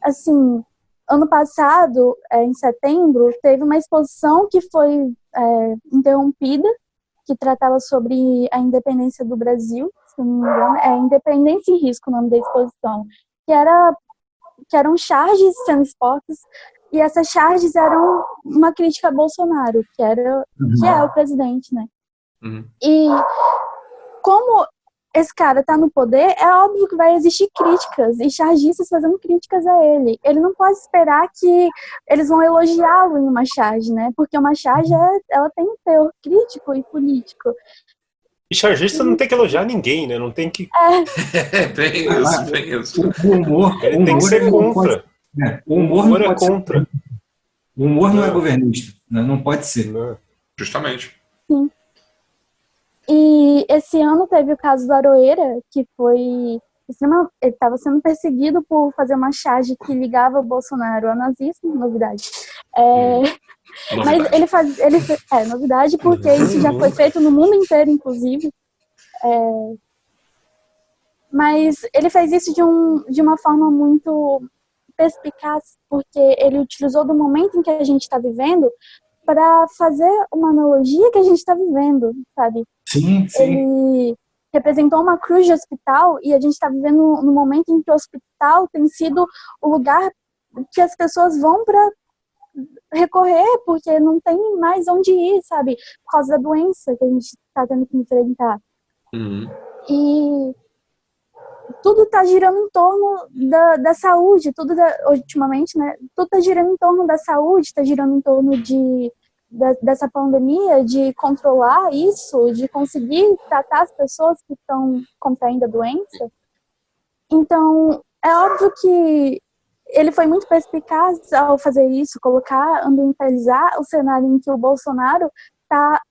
Assim, ano passado, em setembro, teve uma exposição que foi interrompida, que tratava sobre a independência do Brasil, se não me engano, Independência em Risco, o nome da exposição, que eram charges sendo expostas, e essas charges eram uma crítica a Bolsonaro, que é o presidente, né? E como esse cara tá no poder, é óbvio que vai existir críticas e chargistas fazendo críticas a ele. Ele não pode esperar que eles vão elogiá-lo em uma charge, né? Porque uma charge, ela tem um teor crítico e político. E chargista não tem que elogiar ninguém, né? Não tem que... Bem isso. O humor tem que ser contra. O humor é contra. O humor não é governista, né? Não pode ser. Não. Justamente. Sim. E esse ano teve o caso do Aroeira, que ele estava sendo perseguido por fazer uma charge que ligava o Bolsonaro ao nazismo, novidade. Mas ele fez novidade porque isso já foi feito no mundo inteiro, inclusive. Mas ele fez isso de uma forma muito perspicaz, porque ele utilizou do momento em que a gente está vivendo para fazer uma analogia que a gente está vivendo, sabe? Sim. Ele representou uma cruz de hospital e a gente está vivendo no momento em que o hospital tem sido o lugar que as pessoas vão para recorrer, porque não tem mais onde ir, sabe? Por causa da doença que a gente está tendo que enfrentar. Uhum. E tudo está girando em torno da saúde, ultimamente, né? Tudo está girando em torno da saúde, está girando em torno dessa pandemia, de controlar isso, de conseguir tratar as pessoas que estão contraindo a doença. Então, é óbvio que ele foi muito perspicaz ao fazer isso, ambientalizar o cenário em que o Bolsonaro está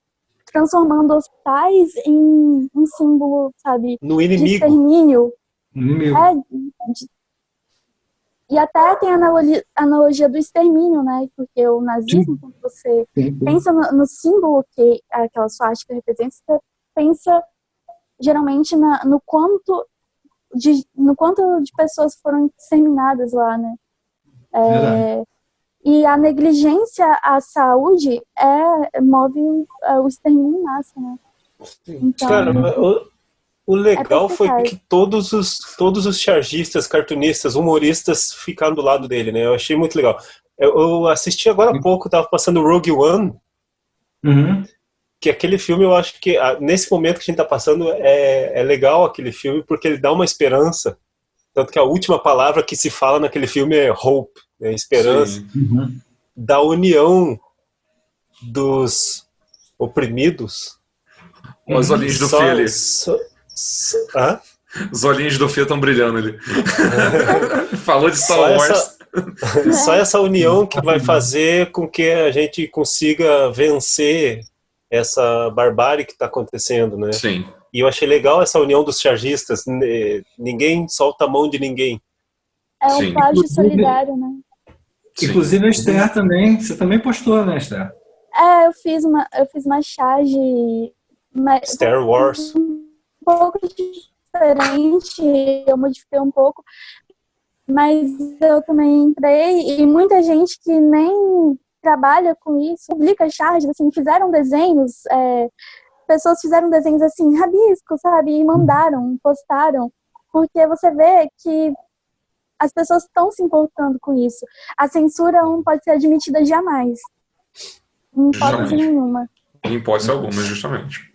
transformando hospitais em um símbolo, sabe, No de inimigo. extermínio. Inimigo. E até tem a analogia do extermínio, né? Porque o nazismo, quando você pensa no símbolo que aquela suástica representa, você pensa geralmente no quanto de pessoas foram exterminadas lá, né? E a negligência à saúde move o extermínio em massa, né? Então, cara, o legal foi perspicaz. que todos os chargistas, cartunistas, humoristas ficaram do lado dele, né? Eu achei muito legal. Eu assisti agora há pouco, tava passando Rogue One, Uhum. que aquele filme, eu acho que nesse momento que a gente tá passando é legal aquele filme, porque ele dá uma esperança. Tanto que a última palavra que se fala naquele filme é hope, né? Esperança. Uhum. Da união dos oprimidos. Os olhinhos do Fê ali. Hã? Os olhinhos do Fê estão brilhando ali. Falou de Star Wars. Só essa união que vai fazer com que a gente consiga vencer essa barbárie que está acontecendo, né? Sim. E eu achei legal essa união dos chargistas. Ninguém solta a mão de ninguém. É um plágio solidário, né? Inclusive a Esther também. Você também postou, né, Esther? Eu fiz uma charge Star Wars. um pouco diferente, eu modifiquei um pouco, mas eu também entrei e muita gente que nem trabalha com isso, publica charges, assim, fizeram desenhos, pessoas fizeram desenhos assim, rabisco, sabe, e mandaram, postaram, porque você vê que as pessoas estão se importando com isso. A censura não pode ser admitida jamais. Em hipótese nenhuma. Em hipótese alguma, justamente.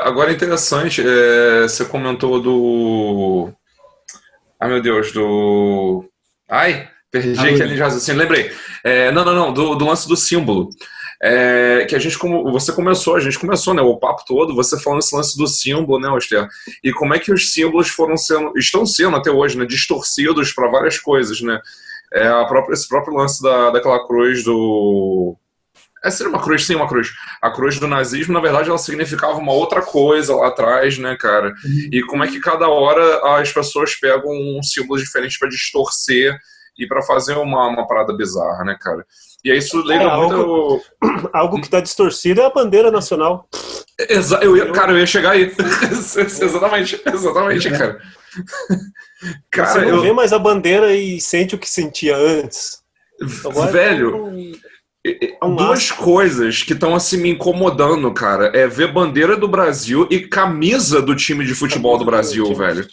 Agora, interessante, você comentou do... Ai, meu Deus, do... Ai, perdi aquele raciocínio, lembrei. Não, do lance do símbolo. Que a gente, como você começou, a gente começou, né, o papo todo, você falando esse lance do símbolo, né, Esther? E como é que os símbolos estão sendo até hoje, né, distorcidos para várias coisas, né? Esse próprio lance daquela cruz do... seria uma cruz, sim, uma cruz. A cruz do nazismo, na verdade, ela significava uma outra coisa lá atrás, né, cara? E como é que cada hora as pessoas pegam um símbolo diferente para distorcer e para fazer uma parada bizarra, né, cara? E aí isso liga muito... Algo que está distorcido é a bandeira nacional. Cara, eu ia chegar aí. Exatamente, cara. Você não vê mais a bandeira e sente o que sentia antes. Agora, velho... Duas coisas que estão assim me incomodando, cara, é ver bandeira do Brasil e camisa do time de futebol do Brasil, velho.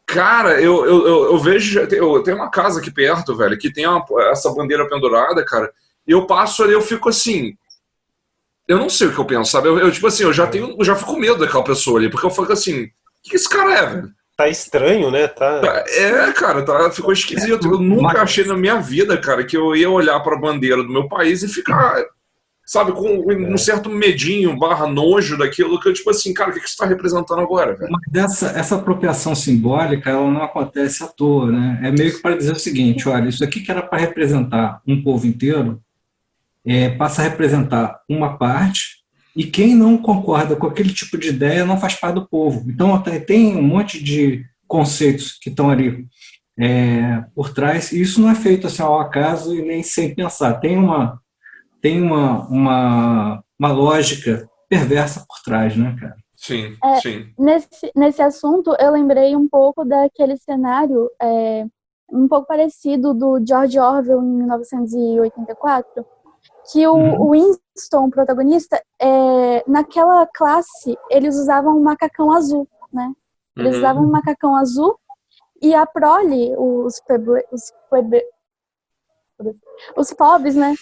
Cara, eu vejo, eu tenho uma casa aqui perto, velho, que tem essa bandeira pendurada, cara, e eu passo ali, eu fico assim, eu não sei o que eu penso, sabe? Tipo assim, eu já fico com medo daquela pessoa ali, porque eu fico assim, o que esse cara é, velho? Tá estranho, né? Cara, ficou esquisito. Eu nunca achei na minha vida, cara, que eu ia olhar pra bandeira do meu país e ficar, sabe, com um certo medinho, nojo daquilo, que eu, tipo assim, cara, o que você tá representando agora, velho? Mas essa apropriação simbólica, ela não acontece à toa, né? É meio que para dizer o seguinte, olha, isso aqui que era para representar um povo inteiro, passa a representar uma parte, e quem não concorda com aquele tipo de ideia não faz parte do povo. Então, tem um monte de conceitos que estão ali por trás, e isso não é feito assim ao acaso e nem sem pensar. Tem uma lógica perversa por trás, né, cara? Sim, sim. Nesse assunto, eu lembrei um pouco daquele cenário um pouco parecido do George Orwell em 1984, que o Winston, o protagonista, naquela classe, eles usavam um macacão azul, né? Eles usavam um macacão azul e a prole, os pobres, né?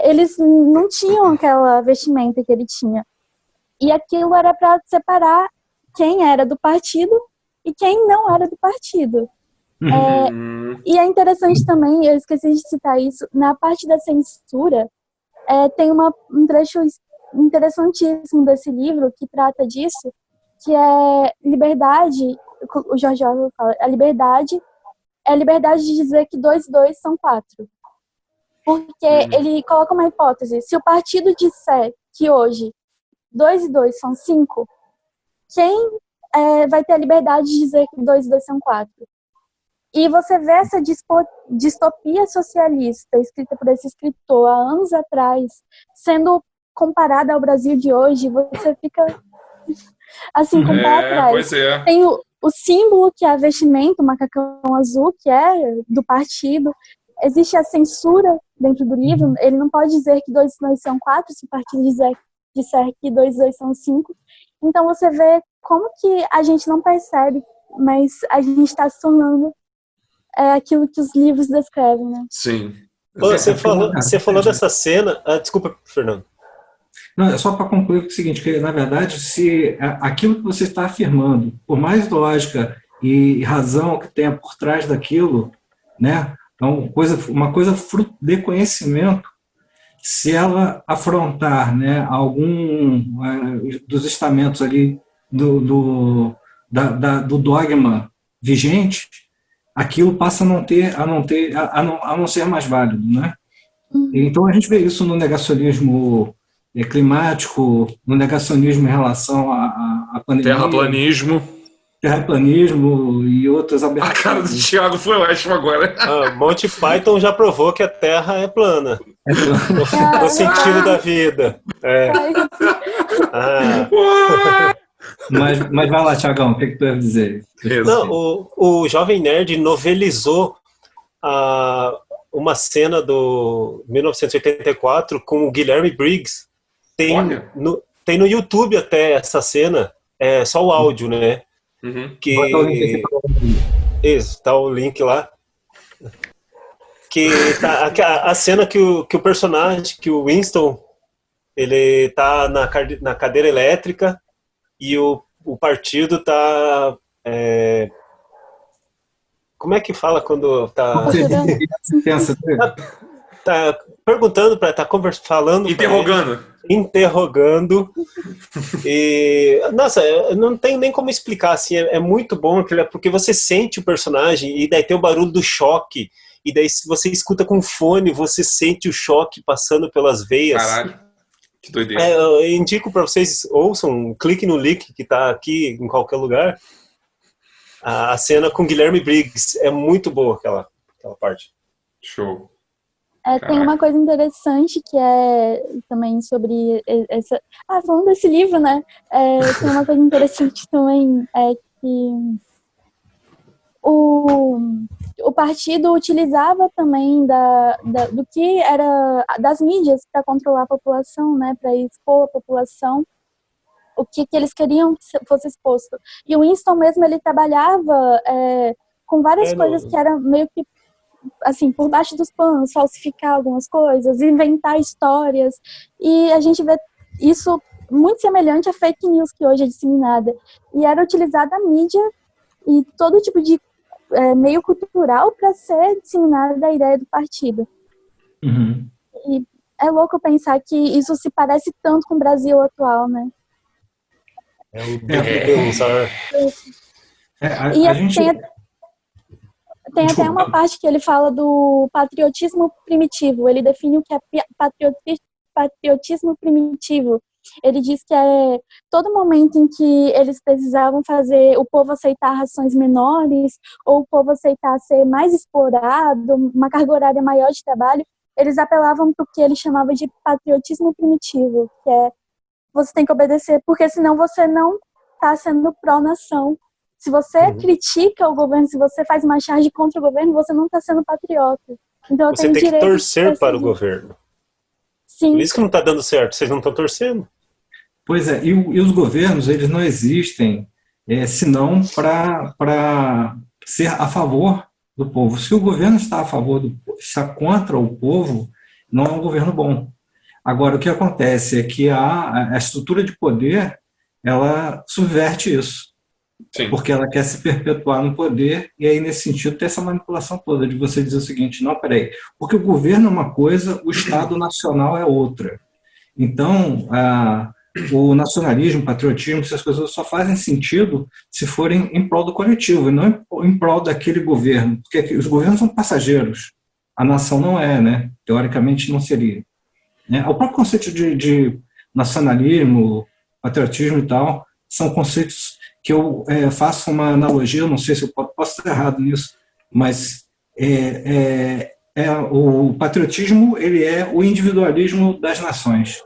Eles não tinham aquela vestimenta que ele tinha. E aquilo era para separar quem era do partido e quem não era do partido. E é interessante também, eu esqueci de citar isso, na parte da censura, tem um trecho interessantíssimo desse livro que trata disso, que é liberdade, o George Orwell fala, a liberdade é a liberdade de dizer que 2 e 2 são 4. Porque ele coloca uma hipótese, se o partido disser que hoje 2 e 2 são 5, quem vai ter a liberdade de dizer que 2 e 2 são 4? E você vê essa distopia socialista escrita por esse escritor há anos atrás, sendo comparada ao Brasil de hoje, você fica assim, com o pé atrás. Pois é. Tem o símbolo, que é a vestimenta, o macacão azul, que é do partido. Existe a censura dentro do livro, ele não pode dizer que 2 e 2 são 4, se o partido disser que 2 e 2 são 5. Então você vê como que a gente não percebe, mas a gente está se tornando aquilo que os livros descrevem, né? Sim. Você falou dessa cena... desculpa, Fernando. Não, é só para concluir o seguinte, que na verdade, se aquilo que você está afirmando, por mais lógica e razão que tenha por trás daquilo, né, então, uma coisa fruto de conhecimento, se ela afrontar, né, algum dos estamentos ali do dogma vigente, aquilo passa a não ser mais válido, né? Então a gente vê isso no negacionismo climático, no negacionismo em relação à pandemia, terraplanismo e outras aberrações. A cara do Thiago foi ótima agora. Monty Python já provou que a Terra é plana. No sentido da vida. Mas vai lá, Thiagão, o que tu ia dizer? Não, o Jovem Nerd novelizou uma cena do 1984 com o Guilherme Briggs. Tem no YouTube até essa cena, é só o áudio, né? Isso, tá o link lá. Que tá a cena que o personagem, que o Winston, ele tá na cadeira elétrica e o partido tá... como é que fala quando tá... tá perguntando, tá falando... Interrogando. E, nossa, não tem nem como explicar, assim, é muito bom, porque você sente o personagem e daí tem o barulho do choque, e daí se você escuta com fone, você sente o choque passando pelas veias. Caralho, que doideira. Eu indico para vocês, ouçam, clique no link que tá aqui em qualquer lugar. A cena com Guilherme Briggs é muito boa, aquela parte. Show. Tem uma coisa interessante que é também sobre essa... falando desse livro, né? Tem uma coisa interessante também, que o partido utilizava também do que era das mídias para controlar a população, né? Para expor a população o que eles queriam que fosse exposto. E o Winston mesmo, ele trabalhava com várias coisas que eram meio que assim, por baixo dos panos, falsificar algumas coisas, inventar histórias, e a gente vê isso muito semelhante à fake news que hoje é disseminada, e era utilizada a mídia e todo tipo de meio cultural para ser disseminada a ideia do partido. E é louco pensar que isso se parece tanto com o Brasil atual, né? Tem até uma parte que ele fala do patriotismo primitivo. Ele define o que é patriotismo primitivo. Ele diz que é todo momento em que eles precisavam fazer o povo aceitar rações menores, ou o povo aceitar ser mais explorado, uma carga horária maior de trabalho, eles apelavam para o que ele chamava de patriotismo primitivo, que é você tem que obedecer, porque senão você não está sendo pró-nação. Se você critica o governo, se você faz uma charge contra o governo, você não está sendo patriota. Então, você tem que torcer para o governo. Sim. Por isso que não está dando certo, vocês não estão torcendo. Pois é, e os governos, eles não existem senão para ser a favor do povo. Se o governo está a favor está contra o povo, não é um governo bom. Agora, o que acontece é que a estrutura de poder, ela subverte isso, Sim. porque ela quer se perpetuar no poder, e aí, nesse sentido, tem essa manipulação toda de você dizer o seguinte, não, peraí, porque o governo é uma coisa, o Estado Nacional é outra. Então, o nacionalismo, o patriotismo, essas coisas só fazem sentido se forem em prol do coletivo, e não em prol daquele governo, porque os governos são passageiros, a nação não é, né? Teoricamente não seria. Né? O próprio conceito de nacionalismo, patriotismo e tal, são conceitos que eu faço uma analogia, eu não sei se eu posso estar errado nisso, mas o patriotismo ele é o individualismo das nações.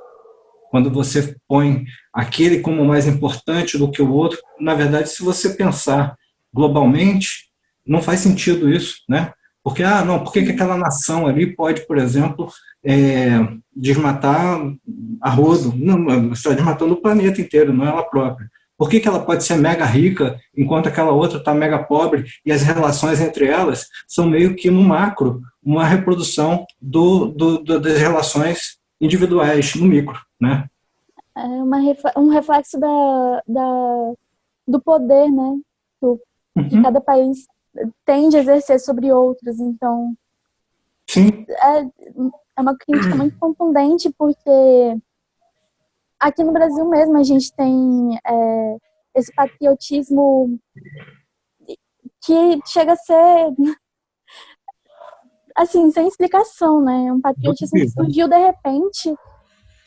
Quando você põe aquele como mais importante do que o outro, na verdade, se você pensar globalmente, não faz sentido isso, né? Porque, não, por que aquela nação ali pode, por exemplo, desmatar a rodo? Não, você está desmatando o planeta inteiro, não ela própria. Por que ela pode ser mega rica, enquanto aquela outra está mega pobre, e as relações entre elas são meio que no macro, uma reprodução das relações individuais no micro, né? Um reflexo do poder, né? Que cada país tende a exercer sobre outros. Então, sim, é uma crítica muito contundente, porque aqui no Brasil mesmo a gente tem esse patriotismo que chega a ser, assim, sem explicação, né? Um patriotismo que surgiu de repente,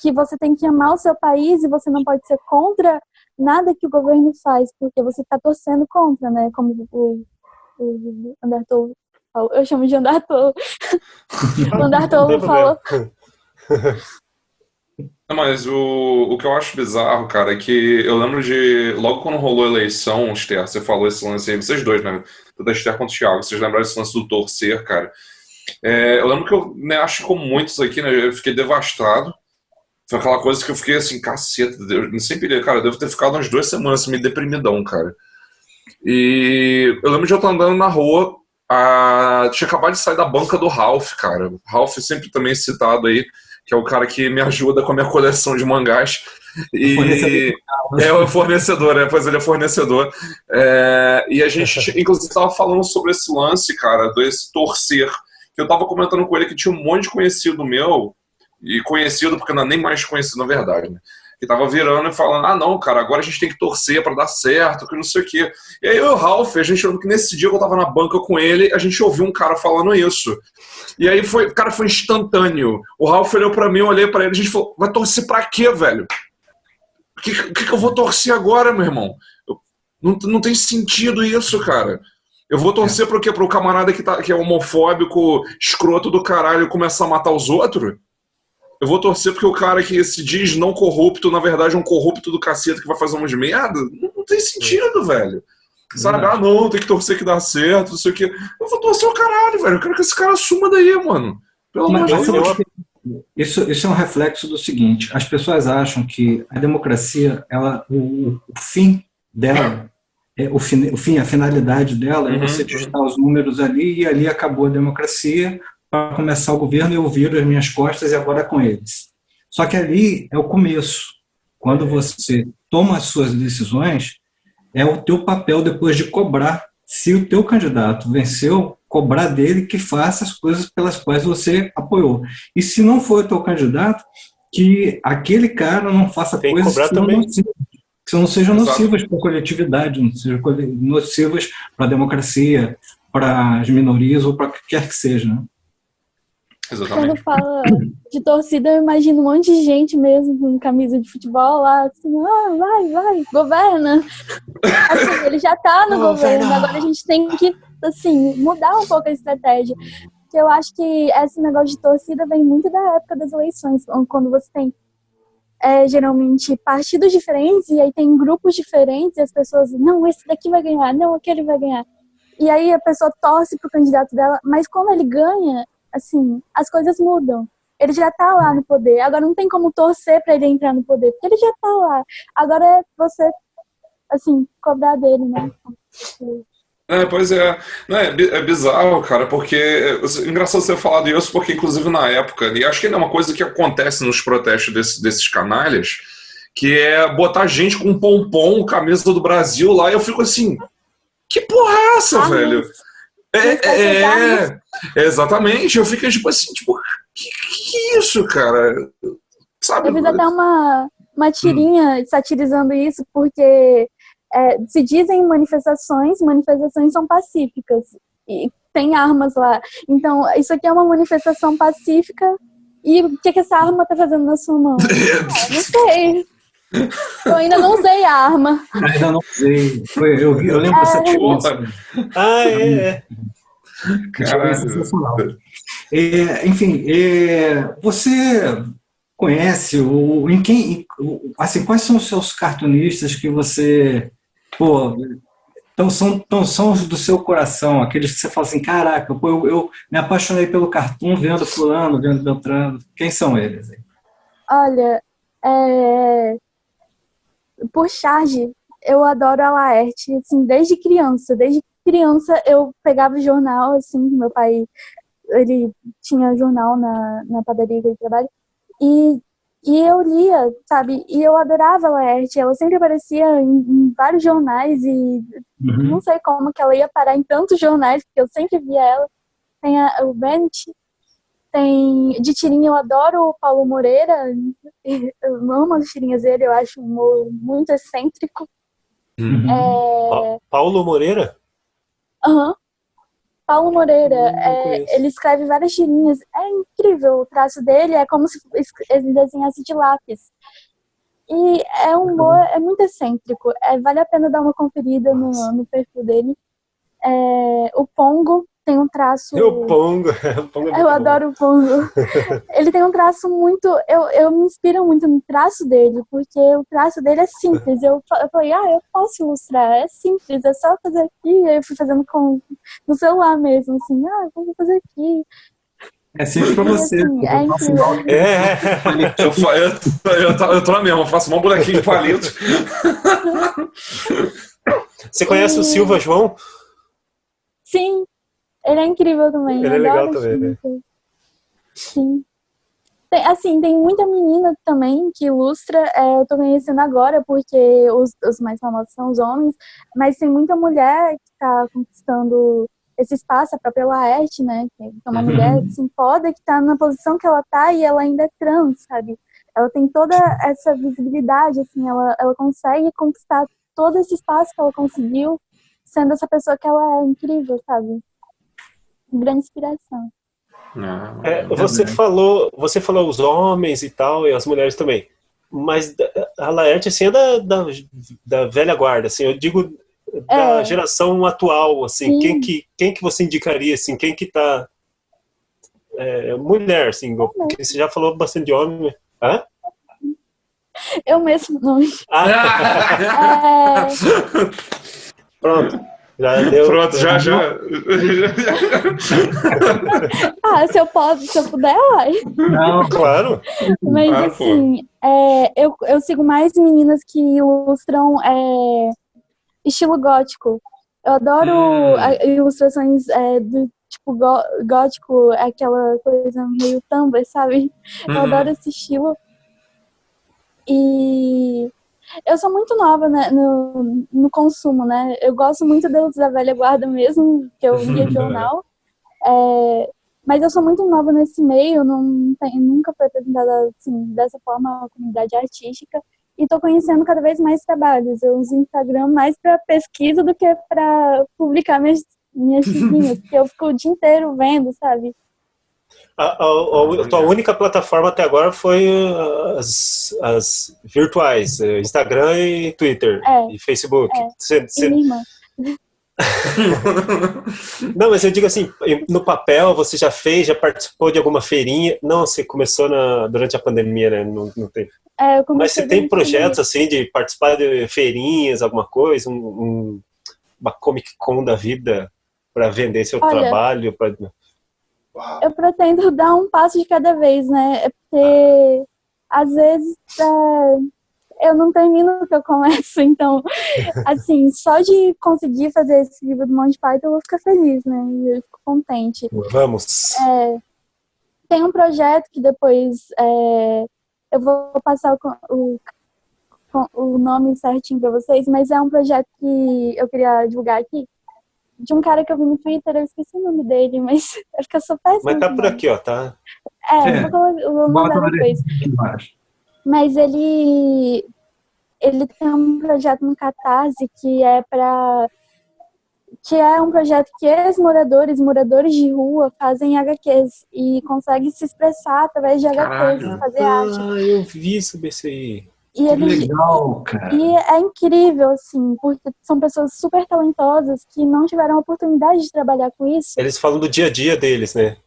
que você tem que amar o seu país e você não pode ser contra nada que o governo faz, porque você está torcendo contra, né? Como o Andartolo, eu chamo de Andartolo. O Andartolo falou. Mas o que eu acho bizarro, cara, é que eu lembro de... Logo quando rolou a eleição, Esther, você falou esse lance aí, vocês dois, né? Tanto a Esther quanto o Thiago, vocês lembraram desse lance do torcer, cara. Eu lembro que eu, né, acho que como muitos aqui, né, eu fiquei devastado. Foi aquela coisa que eu fiquei assim, caceta, eu sempre, cara, eu devo ter ficado umas 2 semanas assim, meio deprimidão, cara. E eu lembro de eu estar andando na rua, tinha acabado de sair da banca do Ralph, cara. O Ralph sempre também citado aí, que é o cara que me ajuda com a minha coleção de mangás. E é o fornecedor, né? Pois ele é fornecedor. E a gente, inclusive, estava falando sobre esse lance, cara, desse torcer. Que eu estava comentando com ele que tinha um monte de conhecido meu, e conhecido, porque não é nem mais conhecido, na verdade, né? Que tava virando e falando, não, cara, agora a gente tem que torcer pra dar certo, que não sei o quê. E aí o Ralph, a gente lembra que nesse dia que eu tava na banca com ele, a gente ouviu um cara falando isso. E aí cara, foi instantâneo. O Ralph olhou pra mim, eu olhei pra ele, a gente falou, vai torcer pra quê, velho? O que eu vou torcer agora, meu irmão? Não tem sentido isso, cara. Eu vou torcer pro quê? Pro camarada que é homofóbico, escroto do caralho, começar a matar os outros? Eu vou torcer porque o cara que se diz não corrupto, na verdade é um corrupto do cacete que vai fazer umas merda? Não tem sentido, velho. Sabe? Não, tem que torcer que dá certo, não sei o quê. Eu vou torcer o caralho, velho. Eu quero que esse cara suma daí, mano. Pelo amor de Deus. Isso é um reflexo do seguinte: as pessoas acham que a democracia, o fim dela, a finalidade dela é você digitar os números ali e ali acabou a democracia, para começar o governo, eu viro as minhas costas e agora é com eles. Só que ali é o começo. Quando você toma as suas decisões, é o teu papel depois de cobrar. Se o teu candidato venceu, cobrar dele que faça as coisas pelas quais você apoiou. E se não for o teu candidato, que aquele cara não faça coisas que não sejam nocivas para a coletividade, não sejam nocivas para a democracia, para as minorias ou para o que quer que seja, né? Exatamente. Quando fala de torcida, eu imagino um monte de gente mesmo com camisa de futebol lá, assim, vai, governa. Assim, ele já tá no governo, agora a gente tem que, assim, mudar um pouco a estratégia. Porque eu acho que esse negócio de torcida vem muito da época das eleições, quando você tem geralmente partidos diferentes e aí tem grupos diferentes e as pessoas, não, esse daqui vai ganhar, não, aquele vai ganhar. E aí a pessoa torce pro candidato dela, mas quando ele ganha, assim, as coisas mudam. Ele já tá lá no poder. Agora não tem como torcer para ele entrar no poder, porque ele já tá lá. Agora é você, assim, cobrar dele, né? Pois é. Não, é bizarro, cara, porque engraçado você ter falado isso, porque inclusive na época, e acho que ainda é uma coisa que acontece nos protestos desses canalhas, que é botar gente com pompom, camisa do Brasil lá, e eu fico assim, que porra é essa, velho? Exatamente, eu fico tipo assim, tipo, que é isso, cara? Sabe? Eu fiz até uma tirinha satirizando isso, porque se dizem manifestações são pacíficas, e tem armas lá. Então, isso aqui é uma manifestação pacífica, e o que essa arma tá fazendo na sua mão? Não sei. Eu ainda não usei a arma. Ainda não usei. Eu lembro dessa tirinha. Caralho. Sensacional. Enfim, você conhece assim, quais são os seus cartunistas que você, pô, são os do seu coração, aqueles que você fala assim, caraca, pô, eu me apaixonei pelo cartoon vendo fulano, vendo Beltrano. Quem são eles? Olha, por charge, eu adoro a Laerte, assim, desde criança. Desde criança eu pegava jornal, assim, meu pai, ele tinha jornal na padaria que ele trabalha, e eu lia, sabe? E eu adorava a Laerte, ela sempre aparecia em vários jornais, e não sei como que ela ia parar em tantos jornais, porque eu sempre via ela. Tem o Vanity, tem de tirinha, eu adoro o Paulo Moreira, eu amo as tirinhas dele, eu acho um humor muito excêntrico. Paulo Moreira? Aham. Paulo Moreira, ele escreve várias tirinhas, é incrível, o traço dele é como se ele desenhasse de lápis. E é um humor, é muito excêntrico, vale a pena dar uma conferida no perfil dele. O Pongo tem um traço... O Pongo eu adoro o Pongo. Ele tem um traço muito... Eu me inspiro muito no traço dele, porque o traço dele é simples. Eu falei, eu posso ilustrar, é simples, é só fazer aqui. Eu fui fazendo no celular mesmo, assim, vou fazer aqui. É simples pra você. Assim, é incrível. Eu tô na mesma, eu faço um bonequinho de palito. Você conhece o Silva João? Sim, ele é incrível também. Ele é legal também, né? Sim. Tem muita menina também que ilustra, eu tô conhecendo agora, porque os mais famosos são os homens, mas tem muita mulher que tá conquistando esse espaço, a própria Laerte, né? Que é uma mulher que se empoda, que tá na posição que ela tá, e ela ainda é trans, sabe? Ela tem toda essa visibilidade, assim, ela consegue conquistar todo esse espaço que ela conseguiu, sendo essa pessoa que ela é incrível, sabe? Grande inspiração. Você falou os homens e tal, e as mulheres também. Mas a Laerte, assim, é da velha guarda, assim, eu digo da geração atual, assim, quem que você indicaria, assim, quem que tá... mulher, assim, porque você já falou bastante de homem. Hã? Eu mesmo não. Pronto. Já deu. Pronto, já. Se eu puder, vai. Não, claro. Mas assim, eu sigo mais meninas que ilustram estilo gótico. Eu adoro ilustrações do tipo gótico, aquela coisa meio Tumblr, sabe? Eu adoro esse estilo. E eu sou muito nova, né, no consumo, né? Eu gosto muito da velha guarda mesmo, que eu lia jornal. Mas eu sou muito nova nesse meio, nunca fui apresentada assim, dessa forma a comunidade artística. E estou conhecendo cada vez mais trabalhos. Eu uso o Instagram mais para pesquisa do que para publicar minhas tirinhas, porque eu fico o dia inteiro vendo, sabe? A tua única plataforma até agora foi as virtuais, Instagram e Twitter e Facebook. E minha irmã. Não, mas eu digo assim, no papel você já participou de alguma feirinha? Não, você começou durante a pandemia, né? Não tem. Mas você tem projetos assim de participar de feirinhas, alguma coisa, uma Comic Con da vida para vender seu trabalho? Eu pretendo dar um passo de cada vez, né? Porque às vezes eu não termino o que eu começo, então, assim, só de conseguir fazer esse livro do Monty Python, eu vou ficar feliz, né? Eu fico contente. Vamos. Tem um projeto que depois eu vou passar o nome certinho para vocês, mas é um projeto que eu queria divulgar aqui, de um cara que eu vi no Twitter, eu esqueci o nome dele, mas acho que eu sou péssima. Mas tá por aqui, ó, tá? Eu vou mandar depois. Mas ele tem um projeto no Catarse que é um projeto que moradores de rua fazem HQs e conseguem se expressar através de HQs, fazer arte. Eu vi sobre isso aí. E legal, cara. E é incrível, assim, porque são pessoas super talentosas que não tiveram a oportunidade de trabalhar com isso. Eles falam do dia a dia deles, né?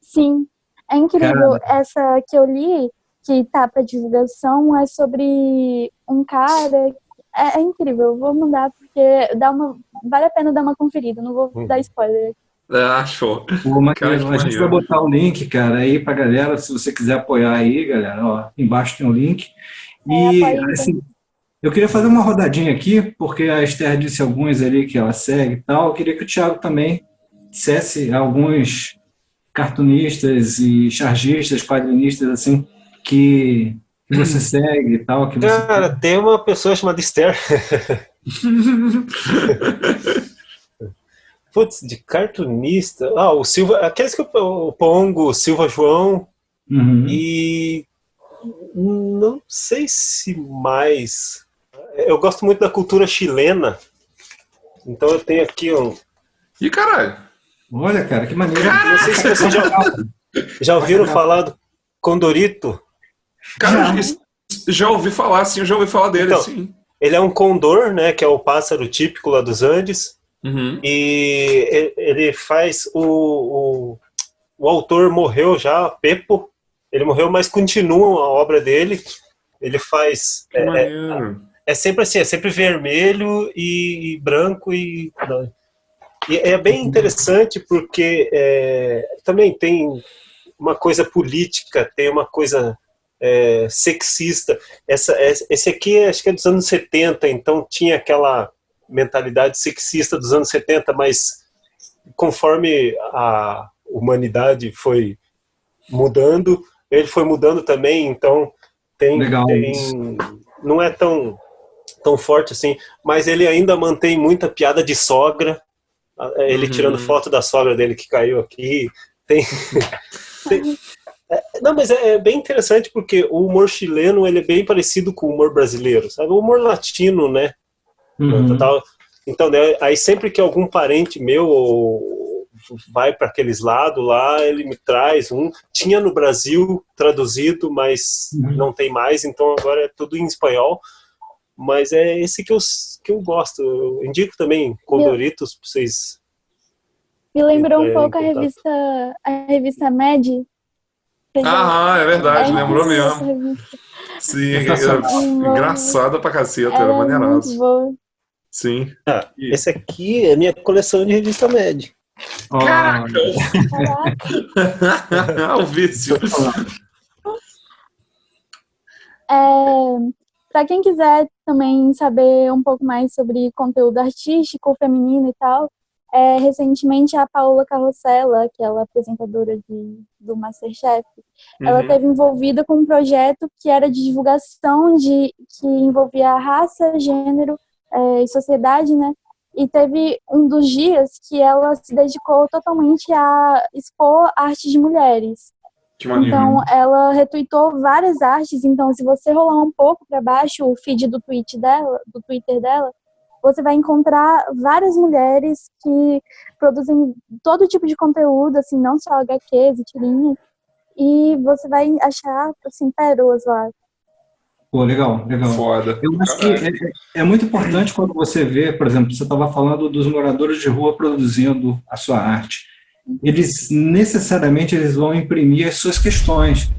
Sim, é incrível. Essa que eu li, que tá para divulgação, é sobre um cara. É incrível, eu vou mandar porque vale a pena dar uma conferida, não vou dar spoiler. Show. A gente vai botar o link, cara, aí pra galera, se você quiser apoiar aí, galera, ó, embaixo tem o link. E, assim, eu queria fazer uma rodadinha aqui, porque a Esther disse alguns ali que ela segue e tal, eu queria que o Thiago também dissesse alguns cartunistas e chargistas, quadrinistas, assim, que você segue e tal. Cara, tem uma pessoa chamada Esther. Putz, de cartunista. O Silva, aqueles que o Pongo, o Silva João, e não sei se mais. Eu gosto muito da cultura chilena, então eu tenho aqui um. Ih, caralho! Olha, cara, que maneiro. Não sei se vocês já ouviram falar do Condorito. Cara, já ouvi falar, sim, já ouvi falar dele, então, sim. Ele é um condor, né, que é o pássaro típico lá dos Andes. E ele faz o autor morreu já, Pepo, ele morreu, mas continua a obra dele. Ele faz é sempre assim, é sempre vermelho e branco e é bem interessante porque também tem uma coisa política, tem uma coisa sexista. Esse aqui acho que é dos anos 70, então tinha aquela mentalidade sexista dos anos 70, mas conforme a humanidade foi mudando, ele foi mudando também, então não é tão forte assim, mas ele ainda mantém muita piada de sogra, ele tirando foto da sogra dele que caiu aqui, não, mas é bem interessante porque o humor chileno ele é bem parecido com o humor brasileiro, sabe? O humor latino, né? Então, né, aí sempre que algum parente meu vai para aqueles lados lá, ele me traz um. Tinha no Brasil traduzido, mas não tem mais, então agora é tudo em espanhol. Mas é esse que eu gosto. Eu indico também Condoritos para vocês. Me lembrou um pouco a revista Mad. É verdade, lembrou mesmo. Sim, engraçada pra caceta, era maneiraço. Sim. Esse aqui é minha coleção de revista Mad. Caraca! O vício. Para quem quiser também saber um pouco mais sobre conteúdo artístico, feminino e tal, recentemente a Paola Carrossela, que ela é apresentadora do MasterChef, ela esteve envolvida com um projeto que era de divulgação que envolvia raça, gênero e sociedade, né? E teve um dos dias que ela se dedicou totalmente a expor arte de mulheres. Então, ela retweetou várias artes. Então, se você rolar um pouco para baixo o feed do Twitter dela, você vai encontrar várias mulheres que produzem todo tipo de conteúdo, assim, não só HQs e tirinhas. E você vai achar, assim, pérolas lá. Pô, legal. Foda. Eu acho que é muito importante quando você vê, por exemplo, você estava falando dos moradores de rua produzindo a sua arte. Eles necessariamente vão imprimir as suas questões.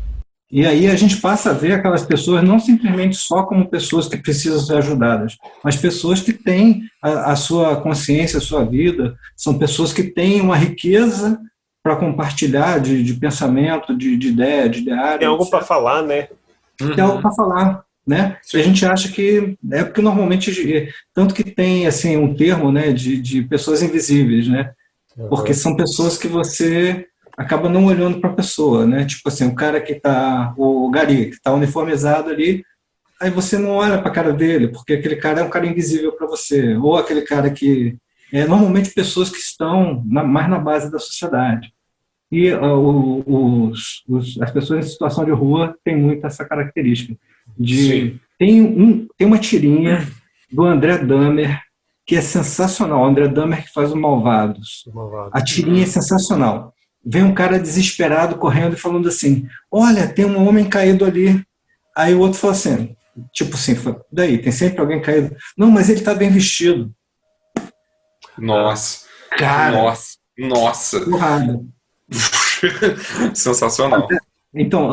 E aí a gente passa a ver aquelas pessoas não simplesmente só como pessoas que precisam ser ajudadas, mas pessoas que têm a sua consciência, a sua vida, são pessoas que têm uma riqueza para compartilhar de pensamento, de ideia, de ideário. Tem algo para falar, né? Tem algo para falar. né? Sim. E a gente acha que é porque normalmente, tanto que tem assim um termo, né, de pessoas invisíveis, né? Porque são pessoas que você acaba não olhando para a pessoa, né? Tipo assim, o cara que tá, o gari, que está uniformizado ali, aí você não olha para a cara dele, porque aquele cara é um cara invisível para você, ou aquele cara que normalmente pessoas que estão mais na base da sociedade. E as pessoas em situação de rua têm muito essa característica. Tem uma tirinha do André Dahmer que é sensacional. O André Dahmer que faz o Malvados. A tirinha é sensacional. Vem um cara desesperado correndo e falando assim: olha, tem um homem caído ali. Aí o outro fala assim, tipo assim, daí, tem sempre alguém caído. Não, mas ele está bem vestido. Nossa. Cara. Nossa. Porrada. Sensacional. Então,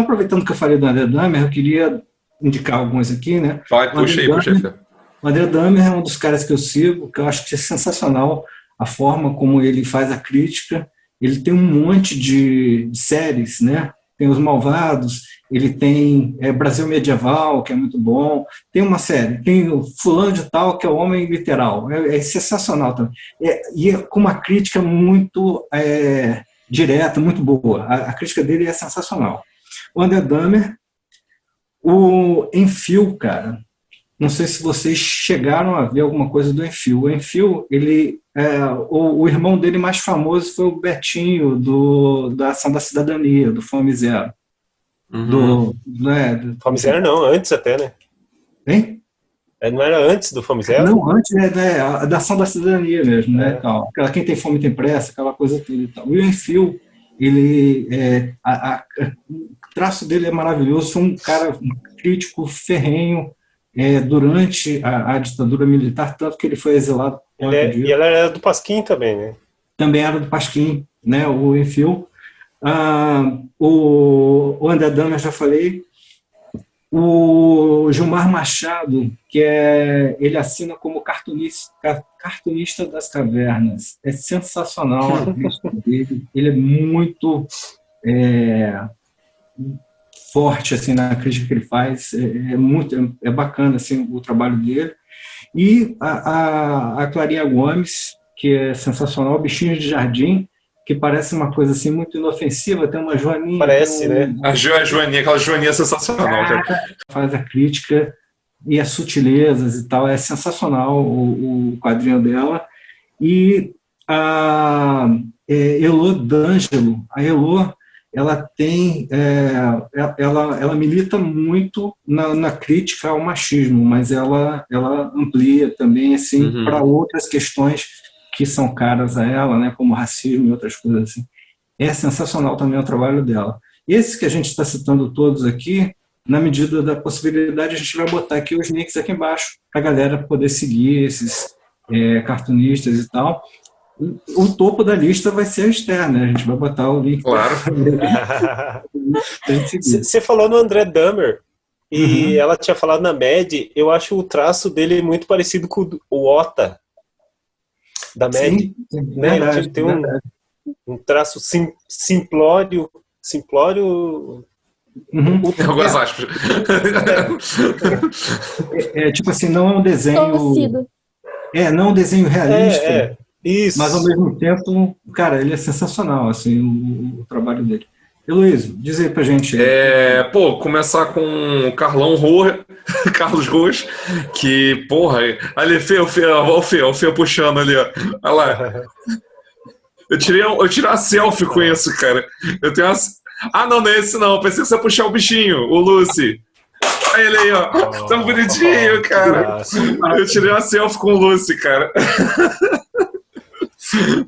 aproveitando que eu falei do André Dahmer, eu queria indicar alguns aqui, né? Vai, puxa aí. O André Dahmer é um dos caras que eu sigo, que eu acho que é sensacional a forma como ele faz a crítica. Ele tem um monte de séries, né? Tem Os Malvados, ele tem Brasil Medieval, que é muito bom, tem uma série, tem o Fulano de Tal, que é o Homem Literal, é sensacional também. E com uma crítica muito direta, muito boa. A crítica dele é sensacional. O André Dahmer, o Enfield, cara, não sei se vocês chegaram a ver alguma coisa do Enfield. O Enfield, o irmão dele mais famoso foi o Betinho, da Ação da Cidadania, do Fome Zero. Fome Zero não, antes até, né? Hein? Não era antes do Fome Zero? Não, antes da Ação da Cidadania mesmo, né? Tal. Quem tem fome tem pressa, aquela coisa toda e tal. E o Enfield, o traço dele é maravilhoso, foi um cara crítico ferrenho durante a ditadura militar, tanto que ele foi exilado. E ela era do Pasquim também, né? Também era do Pasquim, né? O Enfield. O André Dahmer, já falei. O Gilmar Machado, ele assina como cartunista das cavernas. É sensacional a crítica dele. Ele é muito forte assim, na crítica que ele faz. É bacana assim, o trabalho dele. E a Clarinha Gomes, que é sensacional, Bichinhos de Jardim, que parece uma coisa assim muito inofensiva, tem uma joaninha. Parece, né? A joaninha, aquela joaninha sensacional. Faz a crítica e as sutilezas e tal, é sensacional o quadrinho dela. E a Elô D'Angelo, a Elô, ela tem, ela milita muito na crítica ao machismo, mas ela amplia também assim, para outras questões que são caras a ela, né, como racismo e outras coisas assim. É sensacional também o trabalho dela. Esses que a gente está citando todos aqui, na medida da possibilidade, a gente vai botar aqui os links aqui embaixo, para a galera poder seguir esses cartunistas e tal. O topo da lista vai ser a Esther, né? A gente vai botar o link. Claro. Você falou no André Dahmer, e ela tinha falado na Mad, eu acho o traço dele muito parecido com o Ota, da Mad. Sim, né? Verdade, Ele tem um traço simplório. Algumas aspas. Tipo assim, não é um desenho. Torcido. Não é um desenho realista. Isso. Mas ao mesmo tempo, cara, ele é sensacional, assim, o trabalho dele. Heloísio, diz aí pra gente. Começar com o Carlos Ruas, que, porra, ali, o Fê puxando ali, ó. Olha lá. Eu tirei uma selfie com isso, cara. Eu tenho uma... não é esse não. Pensei que você ia puxar o bichinho, o Lucy. Olha ele aí, ó. Tão bonitinho, cara. Eu tirei uma selfie com o Lucy, cara.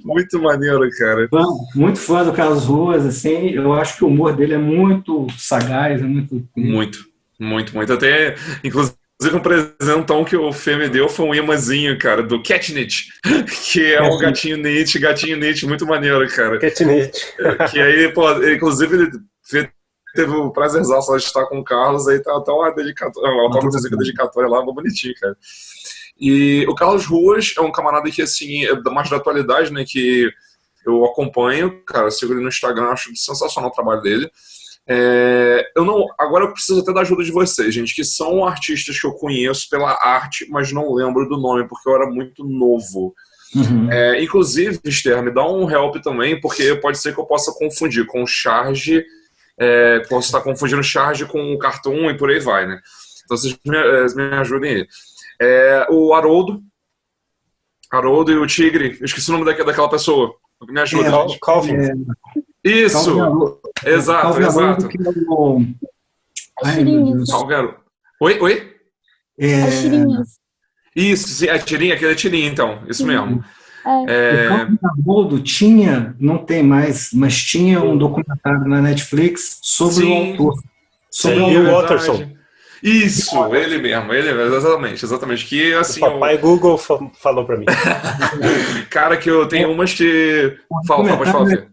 Muito maneiro, cara. Muito fã do Carlos Ruas, assim. Eu acho que o humor dele é muito sagaz, Muito. Até, inclusive, um presentão que o Fê me deu foi um imãzinho, cara, do Catnit, que é um gatinho Nit, muito maneiro, cara. Catnit. Que aí, inclusive, ele teve o prazerzaço de estar com o Carlos, aí tá até uma dedicatória lá, bonitinho, cara. E o Carlos Ruas é um camarada que, assim, é mais da atualidade, né, que eu acompanho, cara, sigo ele no Instagram, acho sensacional o trabalho dele. Agora eu preciso até da ajuda de vocês, gente, que são artistas que eu conheço pela arte, mas não lembro do nome, porque eu era muito novo. Uhum. Inclusive, Esther, me dá um help também, porque pode ser que eu possa confundir com o Charge, posso estar confundindo Charge com o Cartoon e por aí vai, né? Então vocês me ajudem aí. O Haroldo e o Tigre, eu esqueci o nome daquela pessoa. Me ajuda. Calvin. Isso! Exato. As tirinhas. Oi? As tirinhas. Isso, sim, a tirinha, aquele é tirinha, então. Isso mesmo. O Calvin Haroldo tinha, não tem mais, mas tinha um documentário na Netflix sobre o autor. Sobre o Watterson. Isso, ele mesmo, exatamente. Que, assim, o papai Google falou pra mim. Cara, que eu tenho umas que... Pode falar.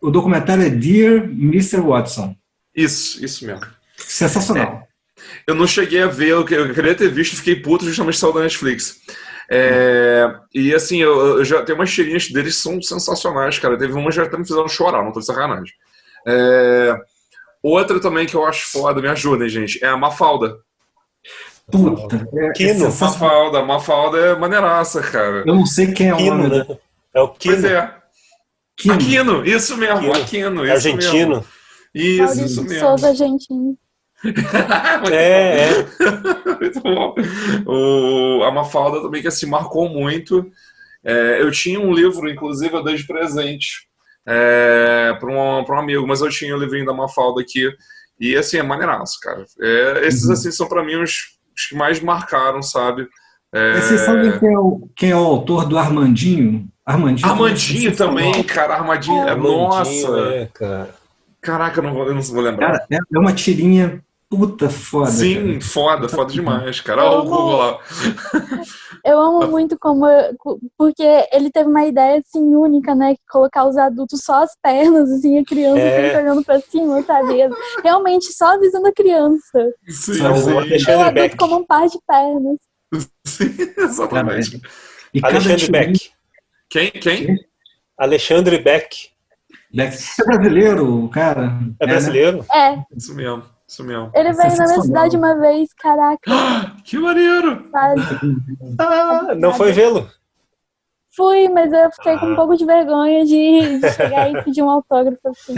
O documentário é Dear Mr. Watson. Isso mesmo. Sensacional. Eu não cheguei a ver, eu queria ter visto, fiquei puto, justamente saiu da Netflix. E assim, eu já tenho umas tirinhas deles que são sensacionais, cara. Teve uma que já até me fizeram chorar, não tô de sacanagem. Outra também que eu acho foda, me ajudem, gente, é a Mafalda. Puta, Mafalda é maneiraça, cara. Eu não sei quem é o nome, né? É o Kino. Pois é. Aquino, isso mesmo, Aquino. Argentino. Isso mesmo. Souza argentino. Muito bom. A Mafalda também, que assim, marcou muito. Eu tinha um livro, inclusive, eu dei de presente para um amigo, mas eu tinha o livrinho da Mafalda aqui. E assim, é maneiraço, cara. Esses assim são para mim os que mais marcaram, sabe? Vocês sabem quem é o autor do Armandinho? Armandinho também, cara. Armandinho, nossa. Cara. Caraca, eu não vou lembrar. Cara, é uma tirinha puta foda. Sim, cara. foda demais, cara. Olha o Google lá. Eu amo muito porque ele teve uma ideia assim única, né? Que colocar os adultos só as pernas, assim, a criança sempre olhando pra cima, sabe? Realmente só avisando a criança. Sim. O adulto como um par de pernas. Sim, exatamente. Alexandre Beck. Quem? Alexandre Beck. É brasileiro, cara. É brasileiro? Isso mesmo. Ele veio na minha cidade uma vez, caraca. Que maneiro! Não foi vê-lo? Fui, mas eu fiquei com um pouco de vergonha de chegar e pedir um autógrafo assim.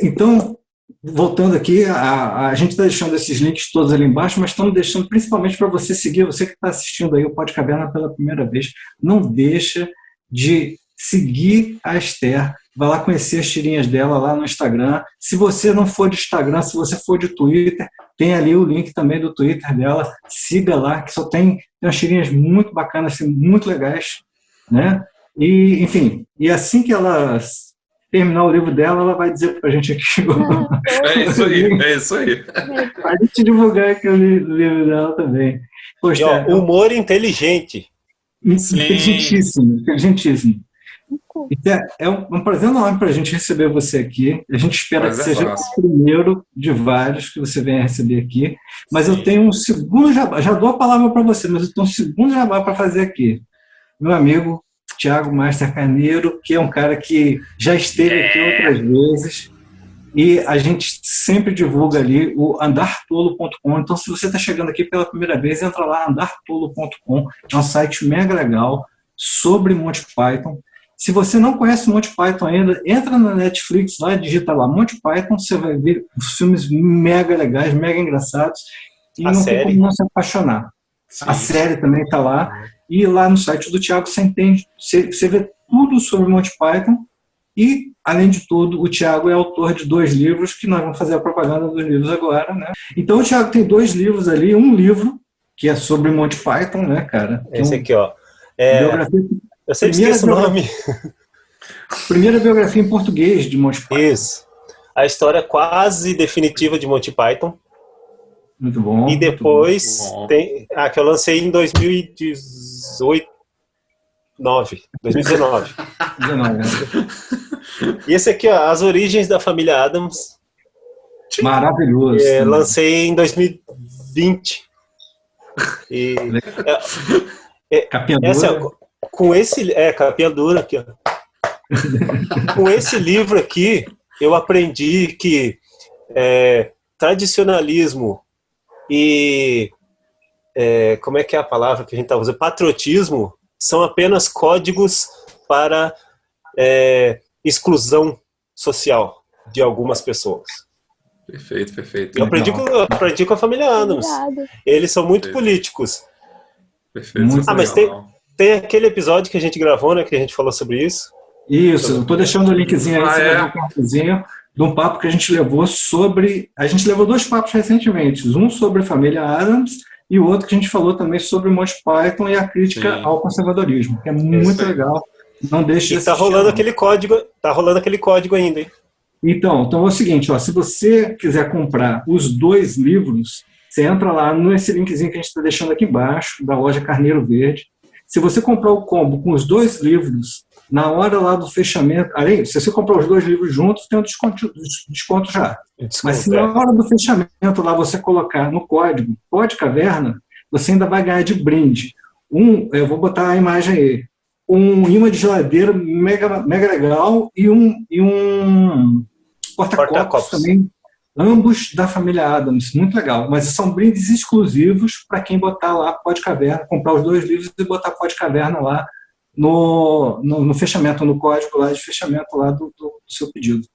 Então, voltando aqui, a gente está deixando esses links todos ali embaixo, mas estamos deixando principalmente para você seguir, você que está assistindo aí o Podcaverna pela primeira vez, não deixa de seguir a Esther, vai lá conhecer as tirinhas dela lá no Instagram. Se você não for de Instagram, se você for de Twitter, tem ali o link também do Twitter dela, siga lá, que só tem umas tirinhas muito bacanas, assim, muito legais, né? E, enfim, e assim que ela terminar o livro dela, ela vai dizer pra gente aqui. É isso aí. Pra gente divulgar aqui o livro dela também. Poxa, humor inteligente. Inteligentíssimo. É um prazer enorme para a gente receber você aqui. A gente espera que seja o primeiro de vários que você venha receber aqui. Mas eu tenho um segundo jabá. Já dou a palavra para você, mas eu tenho um segundo jabá para fazer aqui. Meu amigo Thiago Master Carneiro, que é um cara que já esteve aqui outras vezes. E a gente sempre divulga ali o andartolo.com. Então, se você está chegando aqui pela primeira vez, entra lá, andartolo.com. É um site mega legal sobre Monty Python. Se você não conhece Monty Python ainda, entra na Netflix lá, digita lá Monty Python, você vai ver os filmes mega legais, mega engraçados, e não tem como não se apaixonar. Sim. A série também está lá, e lá no site do Thiago você entende, você vê tudo sobre Monty Python, e, além de tudo, o Thiago é autor de 2 livros, que nós vamos fazer a propaganda dos livros agora, né? Então o Thiago tem 2 livros ali, um livro, que é sobre Monty Python, né, cara? Esse aqui, ó. Biografia... Eu sempre esqueço o nome. Primeira biografia em português de Monty Python. Isso. A história quase definitiva de Monty Python. Muito bom. E depois tem que eu lancei em 2019. E esse aqui, ó, As Origens da Família Addams. Maravilhoso. Lancei em 2020. E capinha dura. Com esse capinha dura aqui, ó. Com esse livro aqui, eu aprendi que tradicionalismo e como é que é a palavra que a gente está usando? Patriotismo são apenas códigos para exclusão social de algumas pessoas. Perfeito, perfeito. Eu aprendi com a família Addams. Obrigada. Eles são muito políticos. Perfeito. Muito mas tem aquele episódio que a gente gravou, né, que a gente falou sobre isso. Isso, eu tô deixando o linkzinho aí, você vai ver um cartãozinho de um papo que a gente levou sobre... A gente levou 2 papos recentemente, um sobre a família Addams e o outro que a gente falou também sobre o Monty Python e a crítica ao conservadorismo, que é muito legal. Não deixe de assistir. Tá rolando aquele código ainda, hein? Então é o seguinte, ó, se você quiser comprar os 2 livros, você entra lá nesse linkzinho que a gente está deixando aqui embaixo, da loja Carneiro Verde. Se você comprar o combo com os 2 livros, na hora lá do fechamento, além, se você comprar os 2 livros juntos, tem um desconto já. Mas se na hora do fechamento lá você colocar no código Pod Caverna, você ainda vai ganhar de brinde. Eu vou botar a imagem aí. Um imã de geladeira mega legal e um porta-copos também, ambos da família Addams, muito legal. Mas são brindes exclusivos para quem botar lá Pod Caverna, comprar os 2 livros e botar Pod Caverna lá no fechamento, no código lá de fechamento lá do seu pedido.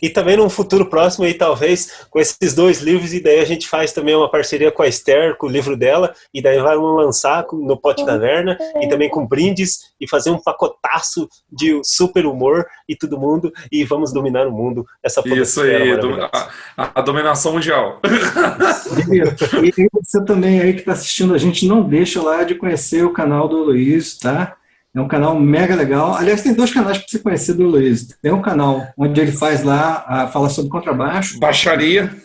E também num futuro próximo, aí, talvez, com esses 2 livros, e daí a gente faz também uma parceria com a Esther, com o livro dela, e daí vamos lançar no Pod Caverna, e também com brindes, e fazer um pacotaço de super humor, e todo mundo, e vamos dominar o mundo. Isso aí, a dominação mundial. E você também aí que está assistindo a gente, não deixa lá de conhecer o canal do Luiz, tá? É um canal mega legal. Aliás, tem 2 canais para você conhecer do Luiz. Tem um canal onde ele faz lá, fala sobre contrabaixo. Baixaria.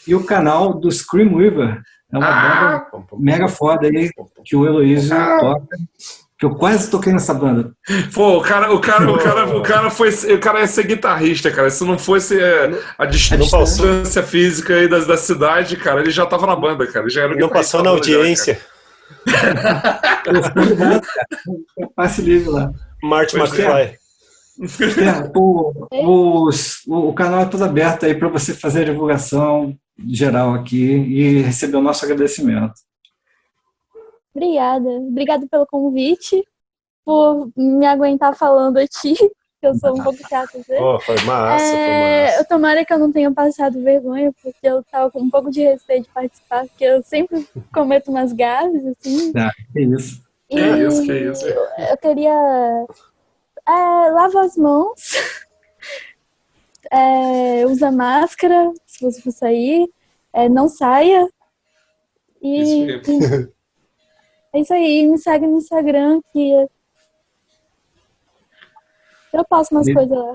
E o canal do Screamweaver. É uma banda mega foda aí, que o Heloísio toca. Que eu quase toquei nessa banda. Pô, o cara ia ser guitarrista, cara. Se não fosse a distância física aí da cidade, cara, ele já tava na banda, cara. Ele já era não passou na audiência. Passe livre lá. Marty McFly. O canal é todo aberto aí para você fazer a divulgação geral aqui e receber o nosso agradecimento. Obrigada pelo convite, por me aguentar falando aqui, que eu sou um pouco chata. Foi massa. Eu tomara que eu não tenha passado vergonha, porque eu tava com um pouco de receio de participar, porque eu sempre cometo umas gafes, assim. Que isso. Que isso. Eu queria... lava as mãos, usa máscara, se você for sair, não saia. E é isso aí, me segue no Instagram, que eu passo umas coisas lá.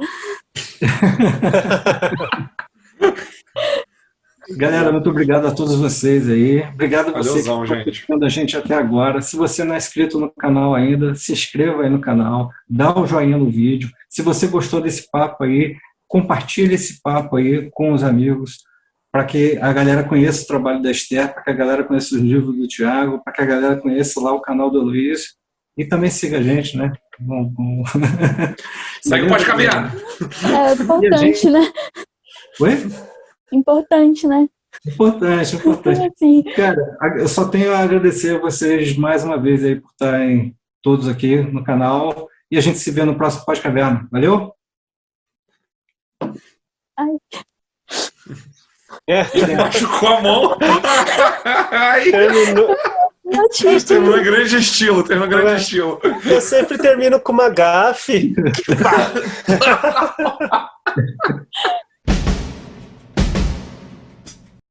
Galera, muito obrigado a todos vocês aí. Obrigado a você que está assistindo a gente até agora. Se você não é inscrito no canal ainda, se inscreva aí no canal, dá um joinha no vídeo. Se você gostou desse papo aí, compartilhe esse papo aí com os amigos, para que a galera conheça o trabalho da Esther, para que a galera conheça os livros do Thiago, para que a galera conheça lá o canal do Luiz. E também siga a gente, né? Segue o Pod Caverna. É importante, né? Oi? Importante, né? Importante. Sim. Cara, eu só tenho a agradecer a vocês mais uma vez aí por estarem todos aqui no canal. E a gente se vê no próximo Pod Caverna. Valeu? Ai. Machucou a mão. Tem um grande estilo, Eu sempre termino com uma gafe.